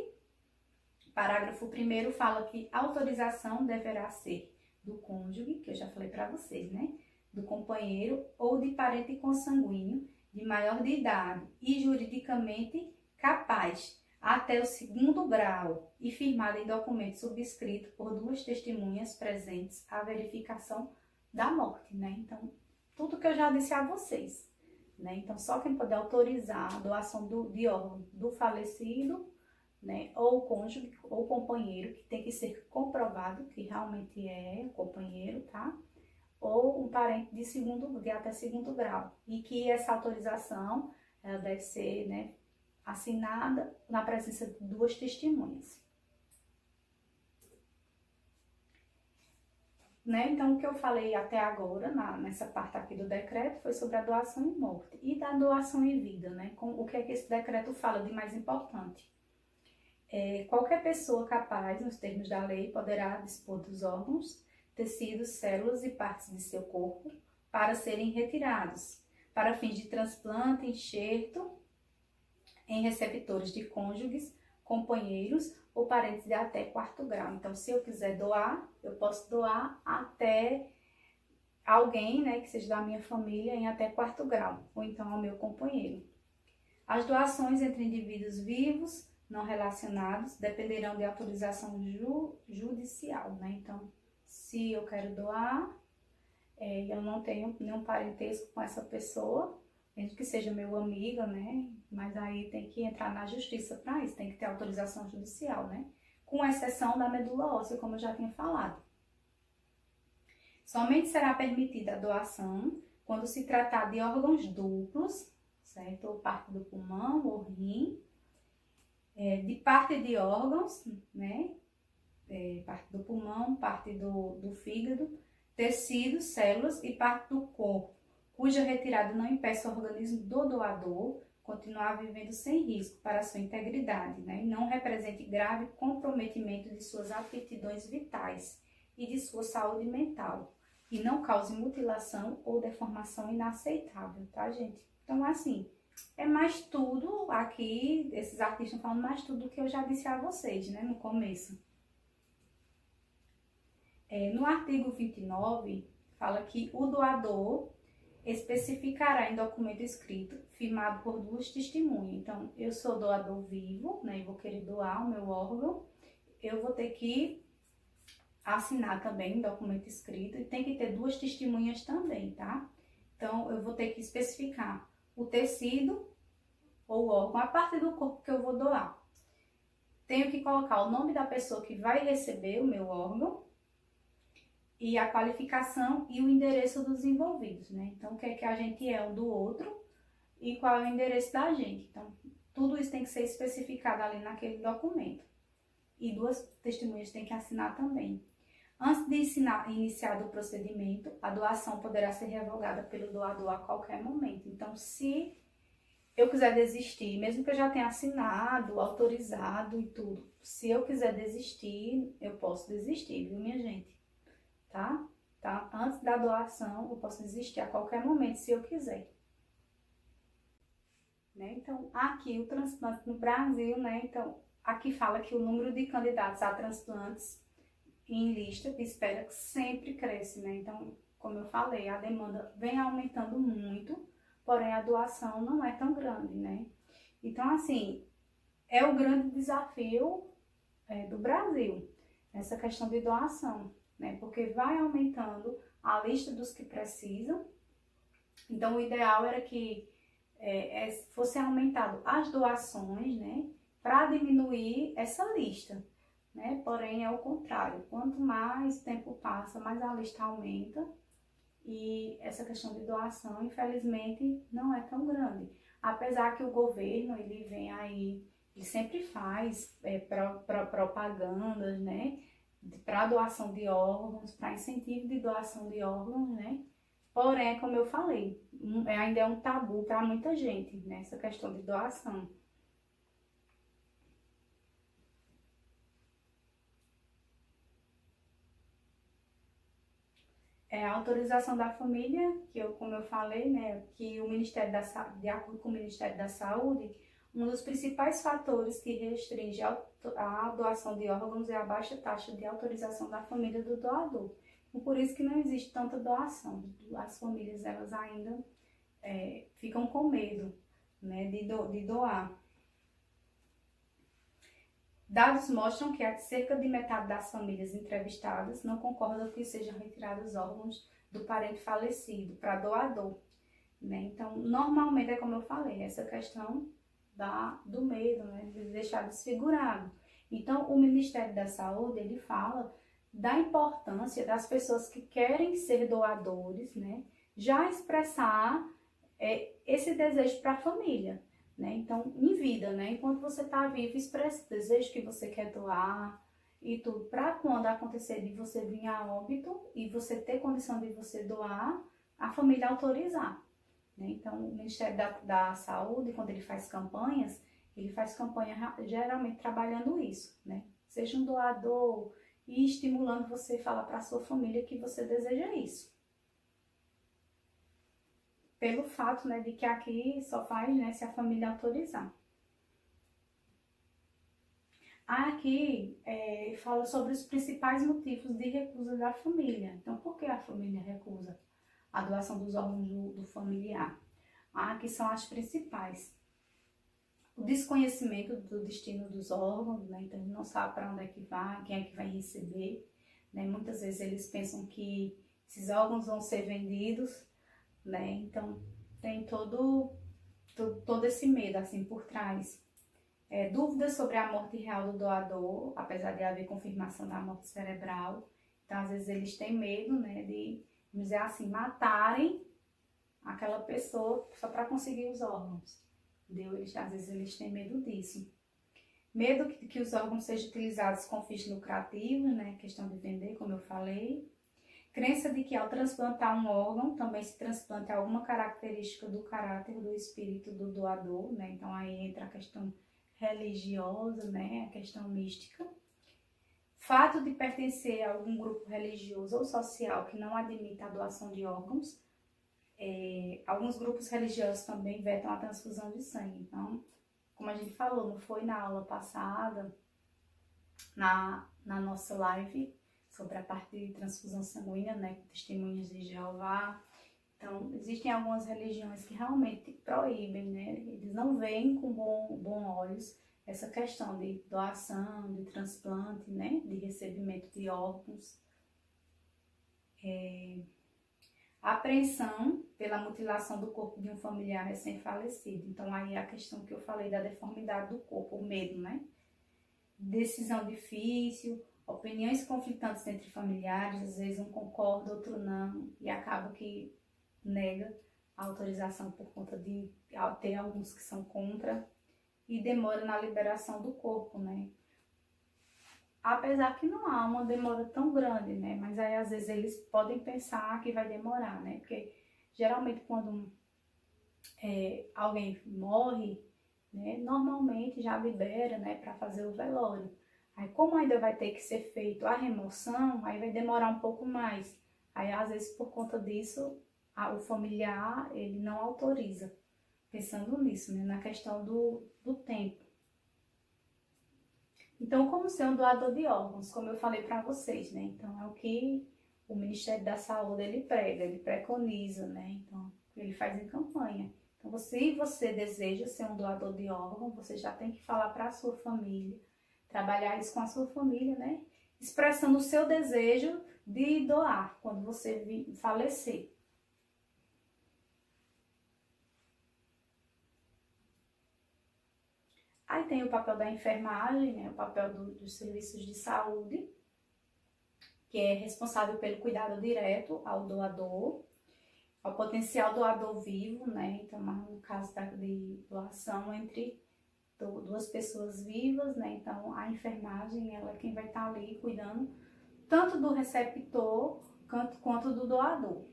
parágrafo 1º, fala que a autorização deverá ser do cônjuge, que eu já falei para vocês, né? Do companheiro ou de parente consanguíneo de maior de idade e juridicamente capaz até o 2º grau e firmada em documento subscrito por 2 testemunhas presentes à verificação da morte, né? Então, tudo que eu já disse a vocês, né? Então, só quem pode autorizar a doação de órgão do falecido, né? Ou o cônjuge ou companheiro, que tem que ser comprovado que realmente é o companheiro, tá? Ou um parente de até 2º grau. E que essa autorização, ela deve ser, né, assinada na presença de 2 testemunhas. Né? Então, o que eu falei até agora, nessa parte aqui do decreto, foi sobre a doação em morte e da doação em vida. Né? O que é que esse decreto fala de mais importante? Qualquer pessoa capaz, nos termos da lei, poderá dispor dos órgãos, tecidos, células e partes de seu corpo para serem retirados, para fins de transplante, enxerto, em receptores de cônjuges, companheiros ou parentes de até 4º grau. Então, se eu quiser doar, eu posso doar até alguém, né, que seja da minha família em até 4º grau, ou então ao meu companheiro. As doações entre indivíduos vivos, não relacionados, dependerão de autorização judicial, né? Então, se eu quero doar, eu não tenho nenhum parentesco com essa pessoa, mesmo que seja meu amigo, né? Mas aí tem que entrar na justiça para isso, tem que ter autorização judicial, né? Com exceção da medula óssea, como eu já tinha falado. Somente será permitida a doação quando se tratar de órgãos duplos, certo? Ou parte do pulmão ou rim, de parte de órgãos, né? Parte do pulmão, parte do fígado, tecidos, células e parte do corpo, cuja retirada não impeça o organismo do doador continuar vivendo sem risco para a sua integridade, né? E não represente grave comprometimento de suas aptidões vitais e de sua saúde mental, e não cause mutilação ou deformação inaceitável, tá, gente? Então, assim, é mais tudo aqui, esses artigos estão falando mais tudo do que eu já disse a vocês, né, no começo. No artigo 29, fala que o doador especificará em documento escrito, firmado por 2 testemunhas. Então, eu sou doador vivo, né, e vou querer doar o meu órgão, eu vou ter que assinar também um documento escrito e tem que ter 2 testemunhas também, tá? Então, eu vou ter que especificar o tecido ou o órgão, a parte do corpo que eu vou doar. Tenho que colocar o nome da pessoa que vai receber o meu órgão e a qualificação e o endereço dos envolvidos, né? Então, o que é que a gente é um do outro e qual é o endereço da gente. Então, tudo isso tem que ser especificado ali naquele documento. E 2 testemunhas têm que assinar também. Antes de iniciar o procedimento, a doação poderá ser revogada pelo doador a qualquer momento. Então, se eu quiser desistir, mesmo que eu já tenha assinado, autorizado e tudo, se eu quiser desistir, eu posso desistir, viu, minha gente? Tá? Antes da doação, eu posso desistir a qualquer momento, se eu quiser. Né? Então, aqui o transplante no Brasil, né? Então, aqui fala que o número de candidatos a transplantes em lista de espera sempre cresce, né? Então, como eu falei, a demanda vem aumentando muito, porém a doação não é tão grande, né? Então, assim, é o grande desafio do Brasil, essa questão de doação, né? Porque vai aumentando a lista dos que precisam. Então, o ideal era que fosse aumentado as doações, né? Para diminuir essa lista, né? Porém, é o contrário. Quanto mais tempo passa, mais a lista aumenta. E essa questão de doação, infelizmente, não é tão grande. Apesar que o governo, ele vem aí ele sempre faz propagandas, né, para doação de órgãos, para incentivo de doação de órgãos, né? Porém, como eu falei, ainda é um tabu para muita gente, né, essa questão de doação. É a autorização da família, como eu falei, né, que o Ministério de acordo com o Ministério da Saúde, um dos principais fatores que restringe a doação de órgãos é a baixa taxa de autorização da família do doador. Por isso que não existe tanta doação. As famílias, elas ainda ficam com medo, né, de doar. Dados mostram que cerca de metade das famílias entrevistadas não concordam que sejam retirados órgãos do parente falecido para doador, né? Então, normalmente, é como eu falei, essa questão do medo, né, de deixar desfigurado. Então, o Ministério da Saúde, ele fala da importância das pessoas que querem ser doadores, né, já expressar esse desejo para a família. Né? Então, em vida, né? Enquanto você está vivo, expresse o desejo que você quer doar e tudo, para quando acontecer de você vir a óbito e você ter condição de você doar, a família autorizar. Né? Então, o Ministério da Saúde, quando ele faz campanha geralmente trabalhando isso, né? Seja um doador e estimulando você a falar para a sua família que você deseja isso. Pelo fato, né, de que aqui só faz, né, se a família autorizar. Aqui fala sobre os principais motivos de recusa da família. Então, por que a família recusa a doação dos órgãos do familiar? Aqui são as principais. O desconhecimento do destino dos órgãos, né? Então, ele não sabe para onde é que vai, quem é que vai receber. Né? Muitas vezes eles pensam que esses órgãos vão ser vendidos, né? Então, tem todo esse medo assim por trás. Dúvidas sobre a morte real do doador, apesar de haver confirmação da morte cerebral. Então, às vezes, eles têm medo, né, de, vamos dizer assim, matarem aquela pessoa só para conseguir os órgãos. Entendeu? Às vezes, eles têm medo disso. Medo que os órgãos sejam utilizados com fins lucrativos, né, questão de vender, como eu falei. Crença de que ao transplantar um órgão, também se transplante alguma característica do caráter do espírito do doador, né? Então aí entra a questão religiosa, né? A questão mística. Fato de pertencer a algum grupo religioso ou social que não admita a doação de órgãos. Alguns grupos religiosos também vetam a transfusão de sangue. Então, como a gente falou, não foi na aula passada, na nossa live, sobre a parte de transfusão sanguínea, né, testemunhas de Jeová. Então, existem algumas religiões que realmente proíbem, né, eles não veem com bons olhos essa questão de doação, de transplante, né, de recebimento de órgãos. A apreensão pela mutilação do corpo de um familiar recém-falecido. Então, aí a questão que eu falei da deformidade do corpo, o medo, né, decisão difícil, opiniões conflitantes entre familiares, às vezes um concorda, outro não, e acaba que nega a autorização por conta de ter alguns que são contra, e demora na liberação do corpo, né? Apesar que não há uma demora tão grande, né? Mas aí às vezes eles podem pensar que vai demorar, né? Porque geralmente quando alguém morre, né, normalmente já libera, né, para fazer o velório. Aí, como ainda vai ter que ser feito a remoção, aí vai demorar um pouco mais. Aí, às vezes, por conta disso, o familiar, ele não autoriza. Pensando nisso, né, na questão do tempo. Então, como ser um doador de órgãos? Como eu falei para vocês, né? Então, é o que o Ministério da Saúde, ele prega, ele preconiza, né? Então, ele faz em campanha. Então, se você deseja ser um doador de órgão, você já tem que falar para a sua família, trabalhar isso com a sua família, né? Expressando o seu desejo de doar quando você falecer. Aí tem o papel da enfermagem, né? O papel dos serviços de saúde, que é responsável pelo cuidado direto ao doador, ao potencial doador vivo, né? Então, no caso de doação entre duas pessoas vivas, né? Então a enfermagem ela é quem vai estar ali cuidando tanto do receptor quanto do doador.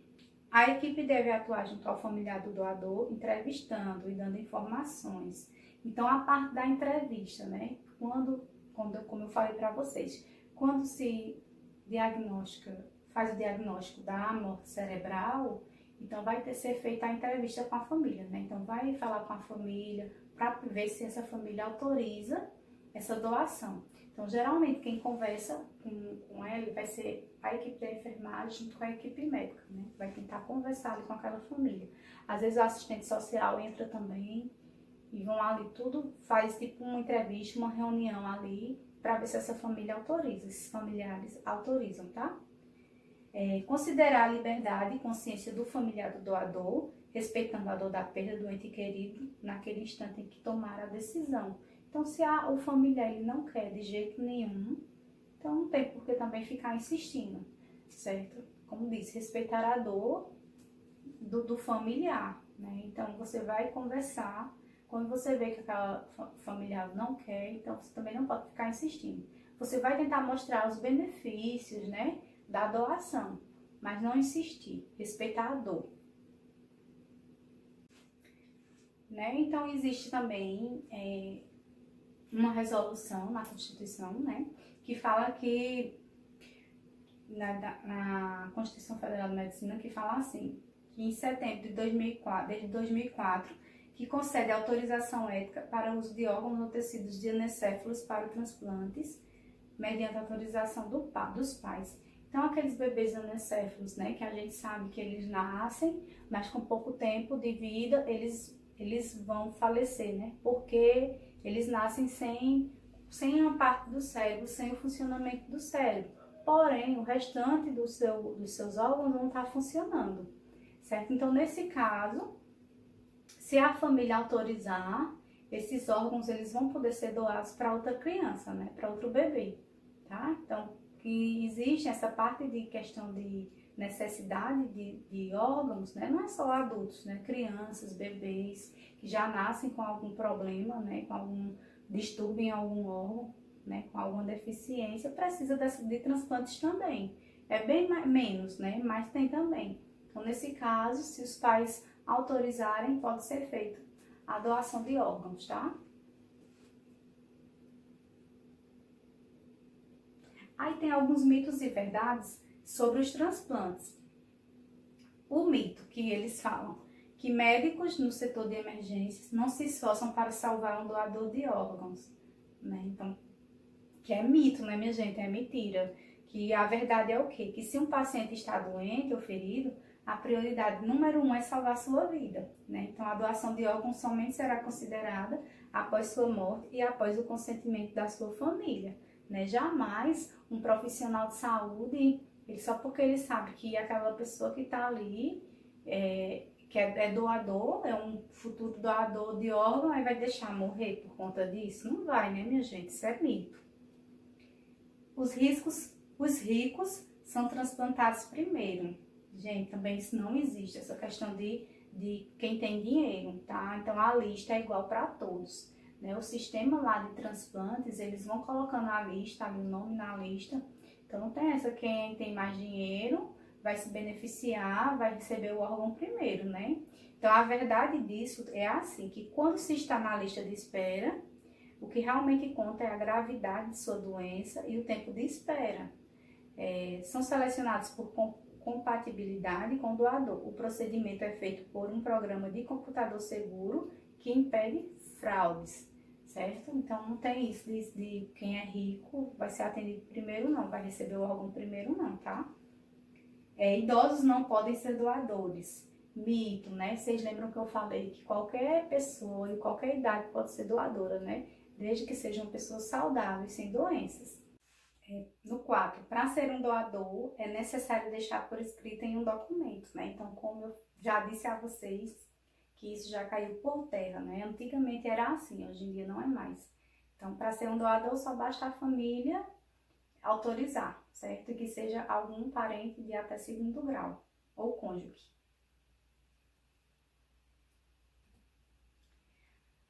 A equipe deve atuar junto ao familiar do doador, entrevistando e dando informações. Então a parte da entrevista, né? Como eu falei para vocês, quando se faz o diagnóstico da morte cerebral, então vai ser feita a entrevista com a família, né? Então vai falar com a família para ver se essa família autoriza essa doação. Então geralmente quem conversa com ele vai ser a equipe da enfermagem junto com a equipe médica, né? Vai tentar conversar ali com aquela família. Às vezes o assistente social entra também e vão ali tudo, faz tipo uma entrevista, uma reunião ali para ver se essa família autoriza, esses familiares autorizam, tá? Considerar a liberdade e consciência do familiar do doador, respeitando a dor da perda do ente querido naquele instante em que tomar a decisão. Então, se o familiar ele não quer de jeito nenhum, então não tem por que também ficar insistindo, certo? Como disse, respeitar a dor do familiar, né? Então, você vai conversar. Quando você vê que aquela familiar não quer, então você também não pode ficar insistindo. Você vai tentar mostrar os benefícios, né, da doação, mas não insistir, respeitar a dor. Né? Então, existe também uma resolução na Constituição, né, que fala que, na Constituição Federal de Medicina, que fala assim, que em setembro de 2004, desde 2004, que concede autorização ética para o uso de órgãos ou tecidos de anencéfalos para transplantes, mediante autorização dos pais. Então, aqueles bebês anencéfalos, né, que a gente sabe que eles nascem, mas com pouco tempo de vida, eles vão falecer, né, porque eles nascem sem uma parte do cérebro, sem o funcionamento do cérebro. Porém, o restante dos seus órgãos não está funcionando, certo? Então, nesse caso, se a família autorizar, esses órgãos eles vão poder ser doados para outra criança, né? Para outro bebê, tá? Então, que existe essa parte de questão de necessidade de órgãos, né? Não é só adultos, né? Crianças, bebês que já nascem com algum problema, né? Com algum distúrbio em algum órgão, né? Com alguma deficiência, precisa de transplantes também. É bem menos, né? Mas tem também. Então, nesse caso, se os pais autorizarem, pode ser feita a doação de órgãos, tá? Aí tem alguns mitos e verdades sobre os transplantes. O mito que eles falam, que médicos no setor de emergências não se esforçam para salvar um doador de órgãos, né? Então, que é mito, né, minha gente? É mentira. Que a verdade é o quê? Que se um paciente está doente ou ferido, a prioridade número 1 é salvar sua vida, né? Então, a doação de órgãos somente será considerada após sua morte e após o consentimento da sua família, né? Jamais um profissional de saúde, só porque ele sabe que aquela pessoa que está ali que é doador, é um futuro doador de órgão, aí vai deixar morrer por conta disso? Não vai, né, minha gente? Isso é mito. Os ricos são transplantados primeiro. Gente, também isso não existe, essa questão de quem tem dinheiro, tá? Então, a lista é igual para todos, né? O sistema lá de transplantes, eles vão colocando a lista, ali o nome na lista. Então, não tem essa, quem tem mais dinheiro vai se beneficiar, vai receber o órgão primeiro, né? Então, a verdade disso é assim, que quando se está na lista de espera, o que realmente conta é a gravidade de sua doença e o tempo de espera. São selecionados por compatibilidade com o doador. O procedimento é feito por um programa de computador seguro que impede fraudes, certo? Então, não tem isso de quem é rico vai ser atendido primeiro, não. Vai receber o órgão primeiro, não, tá? Idosos não podem ser doadores. Mito, né? Vocês lembram que eu falei que qualquer pessoa em qualquer idade pode ser doadora, né? Desde que sejam pessoas saudáveis, sem doenças. No 4, para ser um doador, é necessário deixar por escrito em um documento, né? Então, como eu já disse a vocês, que isso já caiu por terra, né? Antigamente era assim, hoje em dia não é mais. Então, para ser um doador, só basta a família autorizar, certo? E que seja algum parente de até 2º grau, ou cônjuge.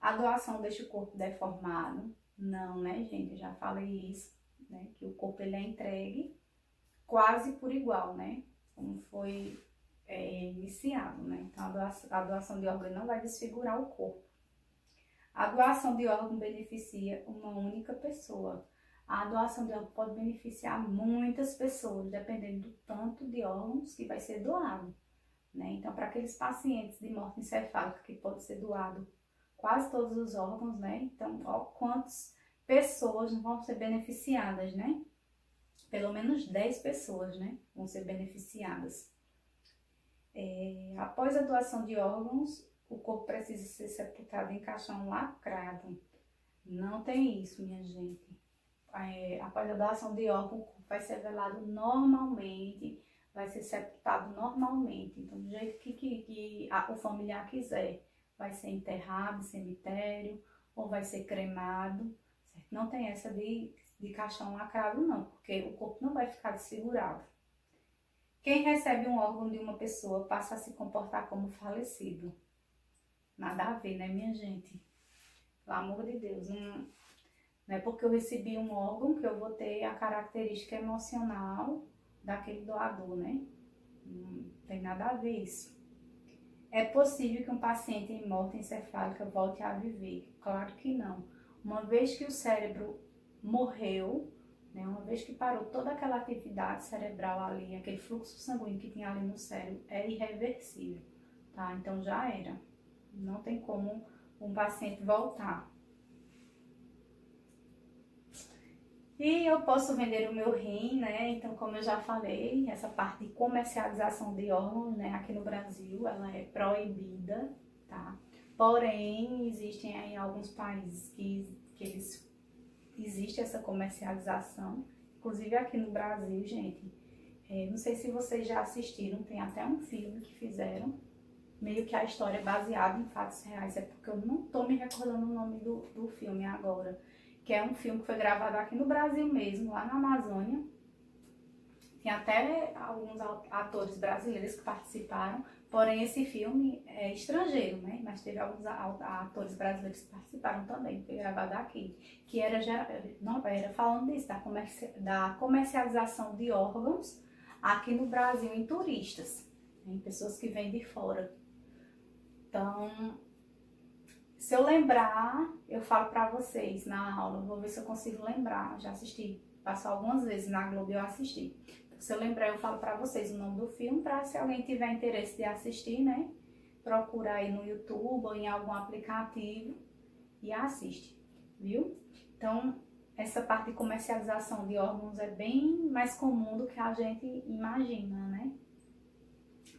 A doação deixa o corpo deformado? Não, né, gente? Eu já falei isso, né? Que o corpo ele é entregue quase por igual, né? Como foi iniciado, né? Então a doação de órgão não vai desfigurar o corpo. A doação de órgão beneficia uma única pessoa. A doação de órgão pode beneficiar muitas pessoas, dependendo do tanto de órgãos que vai ser doado, né? Então, para aqueles pacientes de morte encefálica que pode ser doado quase todos os órgãos, né? Então, ó, quantas pessoas não vão ser beneficiadas, né? Pelo menos 10 pessoas, né? Vão ser beneficiadas. Após a doação de órgãos, o corpo precisa ser sepultado em caixão lacrado. Não tem isso, minha gente. Após a doação de órgãos, o corpo vai ser velado normalmente, vai ser sepultado normalmente. Então, do jeito que o familiar quiser. Vai ser enterrado em cemitério ou vai ser cremado, certo? Não tem essa de caixão lacrado não, porque o corpo não vai ficar desfigurado. Quem recebe um órgão de uma pessoa passa a se comportar como falecido. Nada a ver, né, minha gente? Pelo amor de Deus, não é porque eu recebi um órgão que eu vou ter a característica emocional daquele doador, né? Não tem nada a ver isso. É possível que um paciente em morte encefálica volte a viver? Claro que não. Uma vez que o cérebro morreu, né, uma vez que parou toda aquela atividade cerebral ali, aquele fluxo sanguíneo que tinha ali no cérebro, é irreversível, tá? Então já era. Não tem como um paciente voltar. E eu posso vender o meu rim, né? Então, como eu já falei, essa parte de comercialização de órgãos, né, aqui no Brasil, ela é proibida, tá? Porém, existem aí alguns países que existe essa comercialização. Inclusive aqui no Brasil, gente, não sei se vocês já assistiram, tem até um filme que fizeram, meio que a história é baseada em fatos reais, é porque eu não tô me recordando o nome do filme agora. Que é um filme que foi gravado aqui no Brasil mesmo, lá na Amazônia. Tem até alguns atores brasileiros que participaram, porém esse filme é estrangeiro, né? Mas teve alguns atores brasileiros que participaram também, foi gravado aqui. Que era falando disso, da comercialização de órgãos aqui no Brasil em turistas, em pessoas que vêm de fora. Então, se eu lembrar, eu falo pra vocês na aula, vou ver se eu consigo lembrar. Já assisti, passou algumas vezes na Globo eu assisti. Então, se eu lembrar, eu falo pra vocês o nome do filme, pra se alguém tiver interesse de assistir, né? Procura aí no YouTube ou em algum aplicativo e assiste, viu? Então, essa parte de comercialização de órgãos é bem mais comum do que a gente imagina, né?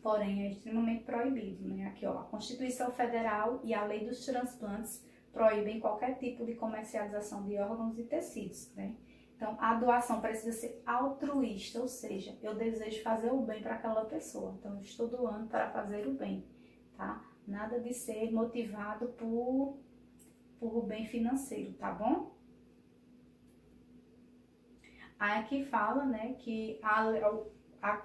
Porém, é extremamente proibido, né? Aqui, ó, a Constituição Federal e a Lei dos Transplantes proíbem qualquer tipo de comercialização de órgãos e tecidos, né? Então, a doação precisa ser altruísta, ou seja, eu desejo fazer o bem para aquela pessoa. Então, eu estou doando para fazer o bem, tá? Nada de ser motivado por bem financeiro, tá bom? Aí aqui fala, né, que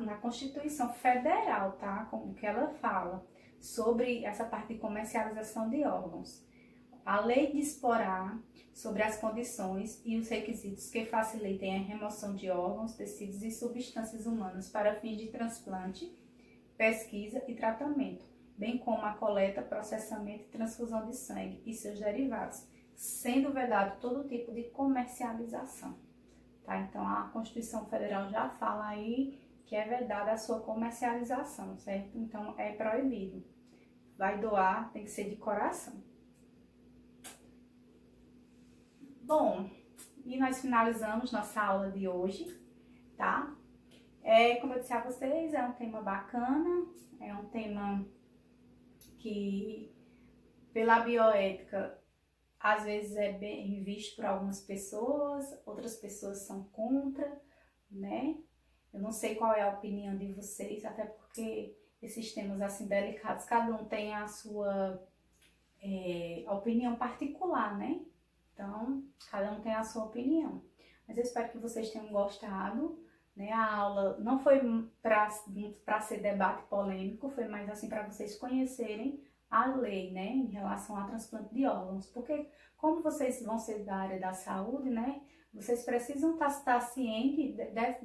na Constituição Federal, tá? Como que ela fala sobre essa parte de comercialização de órgãos. A lei disporá sobre as condições e os requisitos que facilitem a remoção de órgãos, tecidos e substâncias humanas para fins de transplante, pesquisa e tratamento, bem como a coleta, processamento e transfusão de sangue e seus derivados, sendo vedado todo tipo de comercialização. Tá? Então, a Constituição Federal já fala aí que é vedada a sua comercialização, certo? Então, é proibido. Vai doar, tem que ser de coração. Bom, e nós finalizamos nossa aula de hoje, tá? Como eu disse a vocês, é um tema bacana, é um tema que, pela bioética, às vezes é bem visto por algumas pessoas, outras pessoas são contra, né? Eu não sei qual é a opinião de vocês, até porque esses temas assim delicados, cada um tem a sua opinião particular, né? Então, cada um tem a sua opinião. Mas eu espero que vocês tenham gostado, né? A aula não foi para ser debate polêmico, foi mais assim para vocês conhecerem a lei, né, em relação ao transplante de órgãos, porque como vocês vão ser da área da saúde, né, vocês precisam estar cientes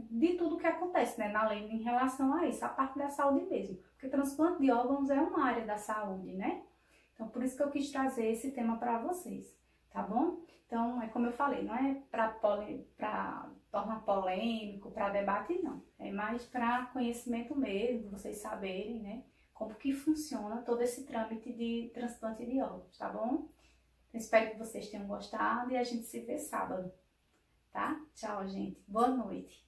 de tudo que acontece, né, na lei em relação a isso, a parte da saúde mesmo, porque transplante de órgãos é uma área da saúde, né, então por isso que eu quis trazer esse tema para vocês, tá bom? Então, é como eu falei, não é para tornar polêmico, para debate, não, é mais para conhecimento mesmo, vocês saberem, né, como que funciona todo esse trâmite de transplante de órgãos, tá bom? Espero que vocês tenham gostado e a gente se vê sábado, tá? Tchau, gente. Boa noite.